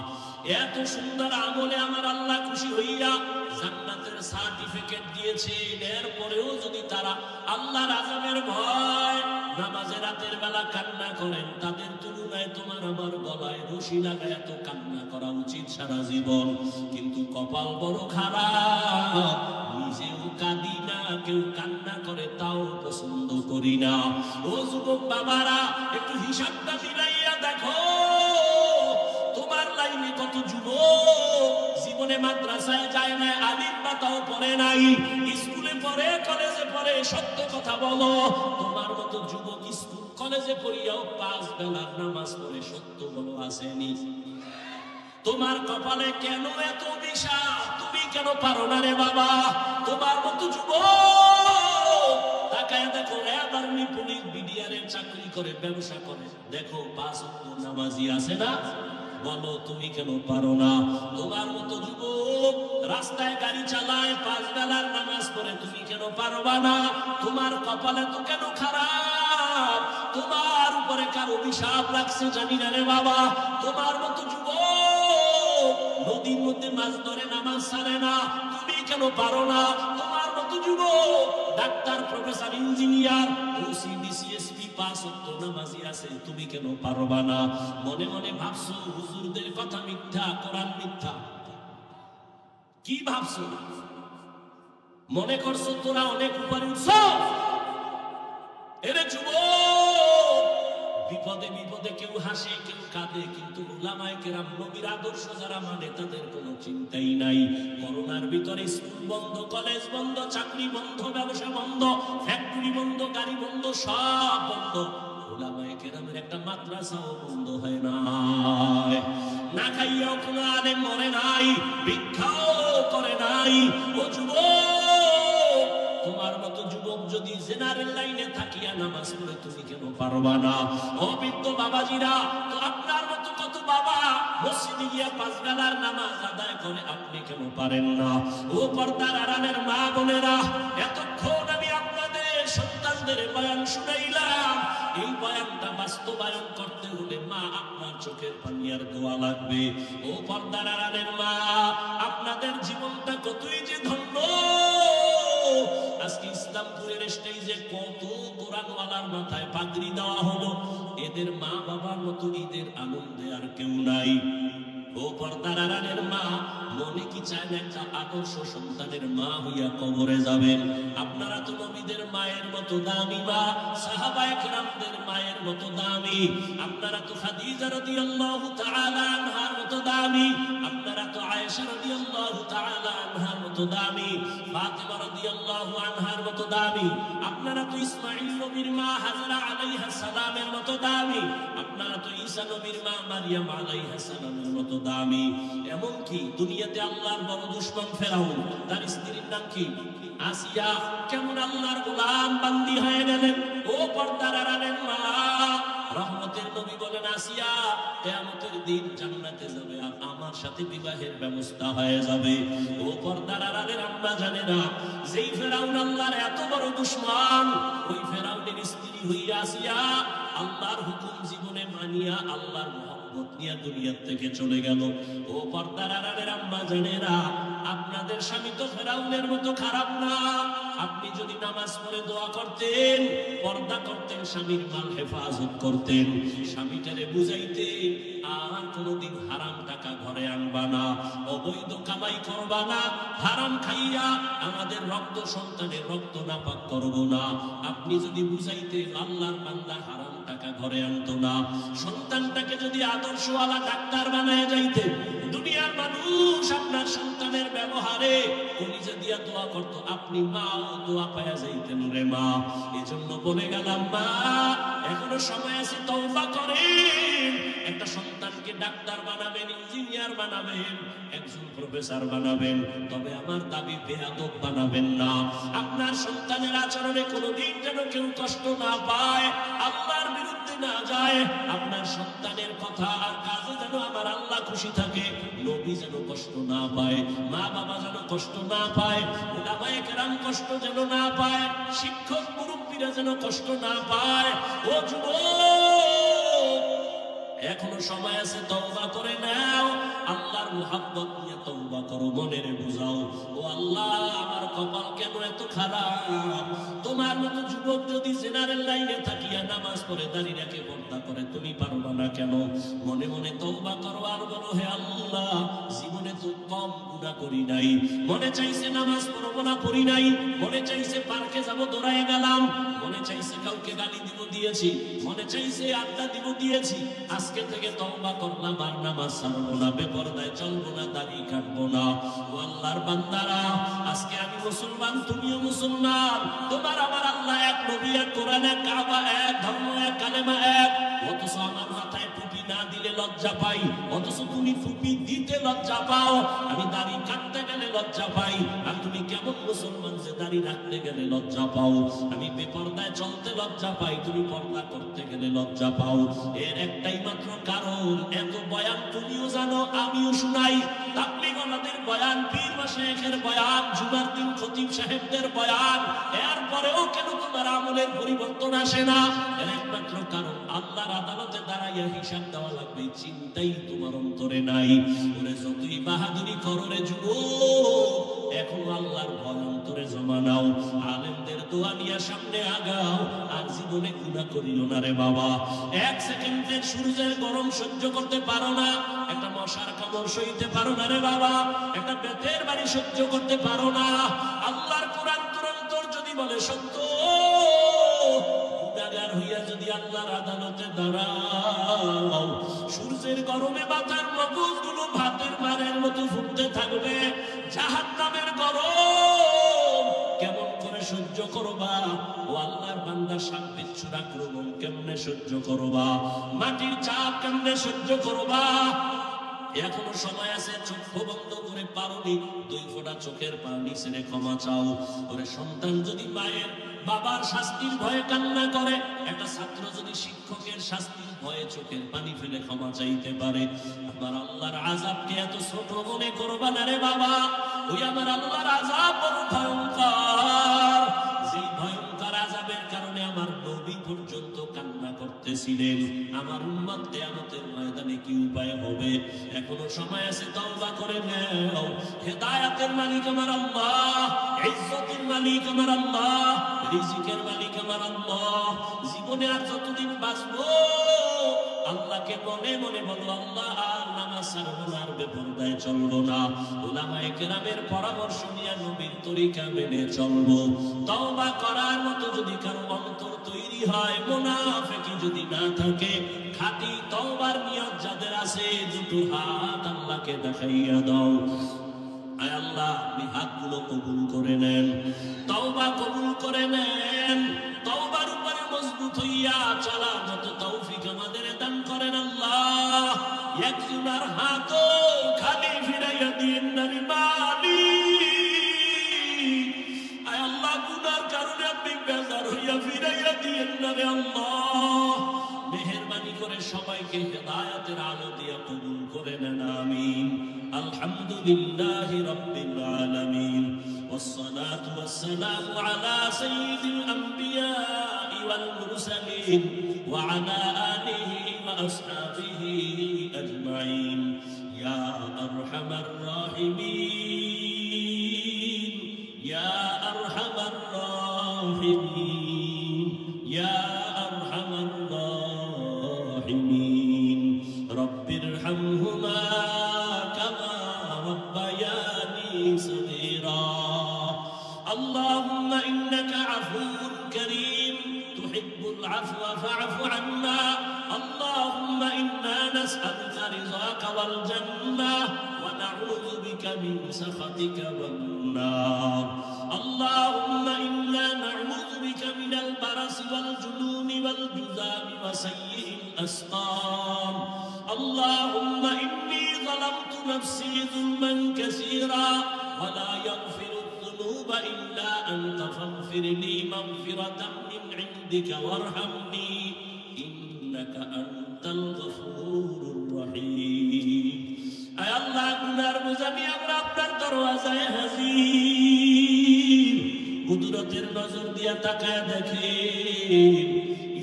এত সুন্দর আমলে আমার আল্লাহ খুশি হইয়া জান্নাতের সার্টিফিকেট দিয়েছেন। এরপরেও যদি তারা আল্লাহর আযাবের ভয় নামাজে রাতের বেলা কান্না করেন, তাদের তুলনায় তোমার আমার গলায় রশি লাগায় এত কান্না করা উচিত সারা জীবন। কিন্তু কপাল বড় খারাপ, নিজেও কাঁদি না, কেউ কান্না করে তাও পছন্দ করি না। ও যুবক বাবারা, একটু হিসাবটা মিলাইয়া দেখো, তোমার লাইনে কত যুবক জীবনে মাদ্রাসায় যায় না, আলিম পাতাও পড়ে নাই, স্কুলে পড়ে, কলেজে পড়ে। সত্য কথা বলো, তোমার মতো যুবক স্কুল কলেজে পড়িয়াও 5 বেলার নামাজ পড়ে, সত্য বলো আসেনি? তোমার কপালে কেন এত বিষাদ? তুমি কেন পারো না রে বাবা? তোমার মতো যুবক তাকায় দেখো, আর্মি, পুলিশ, বিডিআরের চাকরি করে, ব্যবসা করে, দেখো 5 ওয়াক্ত নামাজি আছে না? বলো তুমি কেন পারো না? তোমার মতো যুবক রাস্তায় গাড়ি চালায়, 5 বেলার নামাজ পড়ে, তুমি কেন পারবা না? তোমার কপালে তো কেন খারাপ? তোমার উপরে কার অভিশাপ লাগছে জানি না রে বাবা। তোমার মতো যুবক নদীর মধ্যে মাছ ধরে নামাজ ছাড়ে না, তুমি কেন পারো না? তোমার মতো যুবক doctor, professor, engineer, OC, DC SP, 5 ওয়াক্ত নামাজি আছে, তুমি কেন পারবা না? মনে মনে ভাবছো হুজুরদের কথা মিথ্যা, কোরআন মিথ্যা। কি ভাবছো? মনে করছো তোরা অনেক উপরে উঠছো? এরে যুবক, বিপদে বিপদে কেউ হাসে, কেউ কাঁদে, কিন্তু উলামায়ে কেরাম, নবীর আদর্শ যারা মানে তাদের কোনো চিন্তাই নাই। করোনার ভিতরে স্কুল বন্ধ, কলেজ বন্ধ, চাকরি বন্ধ, ব্যবসা বন্ধ, ফ্যাক্টরি বন্ধ, গাড়ি বন্ধ, সব বন্ধ। উলামায়ে কেরামের একটা মাদ্রাসাও বন্ধ হয় না। না খাইয়াও কোনো আলেম মরে নাই, ভিক্ষাও করে নাই। ও যুবক, তোমার মতো যুবক যদি জেনারেল লাইনে থাকিয়া নামাজ পড়ে, তুমি কেন পারবা না? ও বৃদ্ধ বাবাজিরা, তো আপনার মতো কত বাবা মসজিদে গিয়া 5 বেলার নামাজ আদায় করে, আপনি কেন পারেন না? ও পর্দার আড়ালের মা বোনেরা, এতক্ষণ আমি আপনাদের সন্তানদের বয়ান শুনাইলাম। এই বয়ানটা বাস্তবায়ন করতে হলে মা আপনার চোখের পানি আর দোয়া লাগবে। ও পর্দার আড়ালের মা, আপনাদের জীবনটা কতই যে ধন্য। আজকে ইসলামপুরের স্টেজে কত কোরআনওয়ালার মাথায় পাগড়ি দেওয়া হলো, এদের মা বাবার মতো ঈদের আনন্দে আর কেউ নাই। ও পর্দার আড়ালের মা, মনে কি চায় না একটা আদর্শ সন্তানের মা হইয়া কবরে যাবেন? আপনারা তো নবীদের মায়ের মতো দামি মা, সাহাবায়ে কেরামদের মায়ের মতো দামি, আপনারা তো খাদিজা রাদিয়াল্লাহু তাআলা আনহার মতো দামি, আপনারা তো আয়েশা রাদিয়াল্লাহু তাআলা আনহার মতো দামি, ফাতিমা রাদিয়াল্লাহু আনহার মতো দামি, আপনারা তো ইসমাঈল নবীর মা হাজরা আলাইহিস সালামের মতো দামি, আপনারা তো ঈসা নবীর মা মারইয়াম আলাইহিস সালামের মতো দামি। এমন কি দুনিয়াতে আল্লাহর বড় দুশমন ফেরাউন, তার স্ত্রীর নাম কি? আসিয়া, কেমন আল্লাহর গোলাম বান্দি হয়ে গেলেন। ও পর্দার আড়ালের মা, রহমতের নবী বলেন, আসিয়া কিয়ামতের দিন জান্নাতে যাবে আর আমার সাথে বিবাহের ব্যবস্থা হয়ে যাবে। ও পর্দার আড়ালের আম্মা জানেনা, যেই ফেরাউন আল্লাহর এত বড় দুশমন, ওই ফেরাউনের স্ত্রী হইয়া আসিয়া আল্লাহর হুকুম জীবনে মানিয়া আল্লাহর মহব্বত নিয়ে দুনিয়া থেকে চলে গেল। ও পর্দার আড়ালের আম্মা জানেনা, আপনাদের স্বামী তো ফেরাউনের মতো খারাপ না। আপনি যদি নামাজ পড়ে দোয়া করতেন, পর্দা করতেন, স্বামীর মাল হেফাজত করতেন, স্বামীটারে বুঝাইতেন আর কোনোদিন হারাম টাকা ঘরে আনবা না, অবৈধ কামাই করবা না, হারাম খাইয়া আমাদের রক্ত সন্তানের রক্ত নাপাক করব না, আপনি যদি বুঝাইতেন, আল্লাহর বান্দা হারাম টাকা ঘরে আনতো না, সন্তানটাকে যদি আদর্শওয়ালা ডাক্তার বানায় যাইতেন, দুনিয়ার মানুষ আপনার সন্তানের ব্যবহারে কলিজা দিয়া দোয়া করতো, আপনি মা দোয়া পায়া যাইতেন রে মা। এজন্য বলে গেলাম মা, এখনো সময় আছে, তওবা করেন। একটা সন্তানকে ডাক্তার বানাবেন, ইঞ্জিনিয়ার বানাবেন, একজন প্রফেসর বানাবেন, তবে আমার দাবি বেয়াদব বানাবেন না। আপনার সন্তানের আচরণে কোনোদিন যেন কেউ কষ্ট না পায়, আল্লাহর বিরুদ্ধে না যায়। আপনার সন্তানের কথা আর কাজে যেন আমার আল্লাহ খুশি থাকে, নবী যেন কষ্ট না পায়, মা বাবা যেন কষ্ট না পায়, উলামায়ে কেরাম কষ্ট যেন না পায়, শিক্ষক মুরব্বীরা যেন কষ্ট না পায়। ও যুবক, এখনো সময় আছে, তওবা করে নাও, আল্লাহর মুহাব্বত নিয়ে তওবা করো, মনের বুঝাও, ও আল্লাহ আমার কপাল কেন এত খারাপ। তোমার মতো যুবক যদি জেনারেল লাইনে থাকিয়া নামাজ পড়ে, দাঁড়িয়ে রাখে, পর্দা করে, তুমি পারবা না কেন? মনে মনে তওবা করো আর বলো, হে আল্লাহ, জীবনে তো কম গুনাহ করি নাই, মনে চাইছে নামাজ পড়বো না, পড়ি নাই, মনে চাইছে পার্কে যাব, দৌড়ায় গেলাম, মনে চাইছে কাউকে গালি দিব, দিয়েছি, মনে চাইছে আড্ডা দিব, দিয়েছি, আজকে থেকে তওবা করলাম, আর নামাজ ছাড়বো না, বেপরদায় চলবো না, দাড়ি কাটবো না। ও আল্লাহর বান্দারা, আজকে আমি মুসলমান, তুমিও মুসলমান, তোমার আমার আল্লাহ এক, নবী এক, কোরআন এক, কাবা এক, ধর্ম এক, কালেমা এক, অথচ আমার মাথায় টুপি না দিলে লজ্জা পাই, অথচ তুমি টুপি দিতে লজ্জা পাও, আমি দাড়ি কাটতে গেলে লজ্জা পাই, আর তুমি কেমন মুসলমান যে দাড়ি রাখতে গেলে লজ্জা পাও? আমি বেপরদায় চলতে লজ্জা পাই, তুমি পর্দা করতে গেলে লজ্জা পাও। এর একটাই মাত্র কারণ, এত বয়ান তুমিও জানো, আমিও শুনাই, তাবলীগওয়ালাদের বয়ান, পীর মাশায়েখের বয়ান, জুমার দিন খতিব সাহেবদের বয়ান, এরপরেও কেন তোমার আমলের পরিবর্তন আসে না? এর একমাত্র কারণ, আল্লাহ আল্লাহর আদালতে দাঁড়াইয়া হিসাব দেওয়া লাগবে, চিন্তাই তোমার অন্তরে নাই। ওরে যতই বাহাদুরি করো রে যুবক, এখন আল্লাহর ভয় অন্তরে জমা নাও, আলেমদের দোয়া নিয়ে সামনে আগাও, আর জীবনে গুনাহ করিও না রে বাবা। এক সেকেন্ডের সূর্যের গরম সহ্য করতে পারো না, একটা মশার কামড় সইতে পারো না রে বাবা, একটা বেতের বাড়ি সহ্য করতে পারো না। আল্লাহর কোরআন তোর যদি বলে সত্য, গুনাহগার হইয়া যদি আল্লাহর আদালতে দাঁড়াও, সূর্যের গরমে মাথার মগজগুলো ভাতের মারের মতো ফুটতে থাকবে। জাহান্নামের গরম কেমন করে সহ্য করবা? ও আল্লাহর বান্দা, সাপ বিচ্ছুর আক্রমণ কেমনে সহ্য করবা? মাটির চাপ কেমনে সহ্য করবা? এখনো সময় আছে, চক্ষু বন্ধ করে পারোনি, 2 ফোঁটা চোখের পানি ছেড়ে ক্ষমা চাও। ওরে সন্তান যদি মায়ের বাবার শাস্তির ভয়ে কান্না করে, একটা ছাত্র যদি শিক্ষকের শাস্তির ভয়ে চোখের পানি ফেলে ক্ষমা চাইতে পারে, আমার আল্লাহর আযাবকে এত ছোট মনে করবা না রে বাবা। ওই আমার আল্লাহর আযাব বড় ভয়ঙ্কর, যেই ভয়ঙ্কর আযাবের কারণে আমার নবী পর্যন্ত কান্না করতেছিলেন। আমার উম্মত কিয়ামতের ময়দানে কি উপায় হবে? এখনো সময় আছে, তওবা করে নাও। হেদায়েতের মালিক আমার আল্লাহ, ইজ্জতের মালিক আমার আল্লাহ, রিজিকের মালিক আমার আল্লাহ। জীবনে আর যতদিন বাঁচবো আল্লাহকে মনে মনে বলো, আল্লাহ আর নামাজ ছাড়বো না, আর বেপরদায় চলবো না, উলামায়ে কেরামের পরামর্শ নিয়ে নবীর তরিকা মেনে চলবো। তওবা করার মতো যদি কারো অন্তর তৈরি হয়, মুনাফিকি যদি না থাকে, খাঁটি তওবার নিয়ত যাদের আছে, দুটো হাত আল্লাহকে দেখাইয়া দাও। আয় আল্লাহ, আপনি হাতগুলো কবুল করে নেন, তওবা কবুল করে নেন। তওবার উপরে মজবুত হইয়া চলার মতো তৌফিক আমাদের দান করেন আল্লাহ। একজনের হাতও খালি ফিরাইয়া দিন না রে মালিক। আয় আল্লাহ, গুনার কারণে আপনি বেজার হইয়া ফিরাইয়া দিন না রে আল্লাহ। মেহেরবানি করে সবাইকে হেদায়েতের আলো দিয়ে কবুল করে নেন, আমিন। আলহামদুলিল্লাহি রাব্বিল আলামিন, والصلاة والسلام على سيد الأنبياء والمرسلين وعلى آله وأصحابه أجمعين يا أرحم الراحمين يا أرحم الراحمين يا أرحم الراحمين رب ارحمهما كما ربياني صغيرا اللهم إنك عفو كريم تحب العفو فاعف عنا اللهم إنا نسألك رضاك والجنة ونعوذ بك من سخطك والنار اللهم إنا نعوذ بك من البرص والجنون والجذام وسيء الأسقام اللهم إني ظلمت نفسي ظلما كثيرا ولا يغفر الذنوب إلا أنت فاغفر لي مغفرة من عندك وارحمني إنك أنت الغفور الرحيم أي الله গুনার বোঝা নিয়ে আমরা আপনার দরওয়াজায় হাজির কুদরতের নজর দিয়া তাকায় দেখেন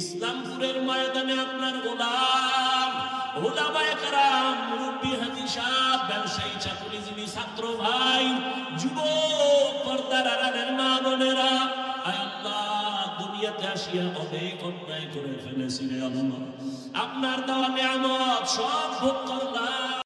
ইসলামপুরের ময়দানে আপনার গোলাম ওলামায়ে কেরাম মুরব্বি হাজী সাহেব ব্যবসায়ী চাকরিজীবী ছাত্র ভাই যুবক পর্দার আড়ালের মা বোনেরা আয় আল্লাহ দুনিয়াতে আসিয়া অনেক অন্যায় করে ফেলেছি রে আল্লাহ আপনার দেওয়া নিয়ামত সব ভোগ করলাম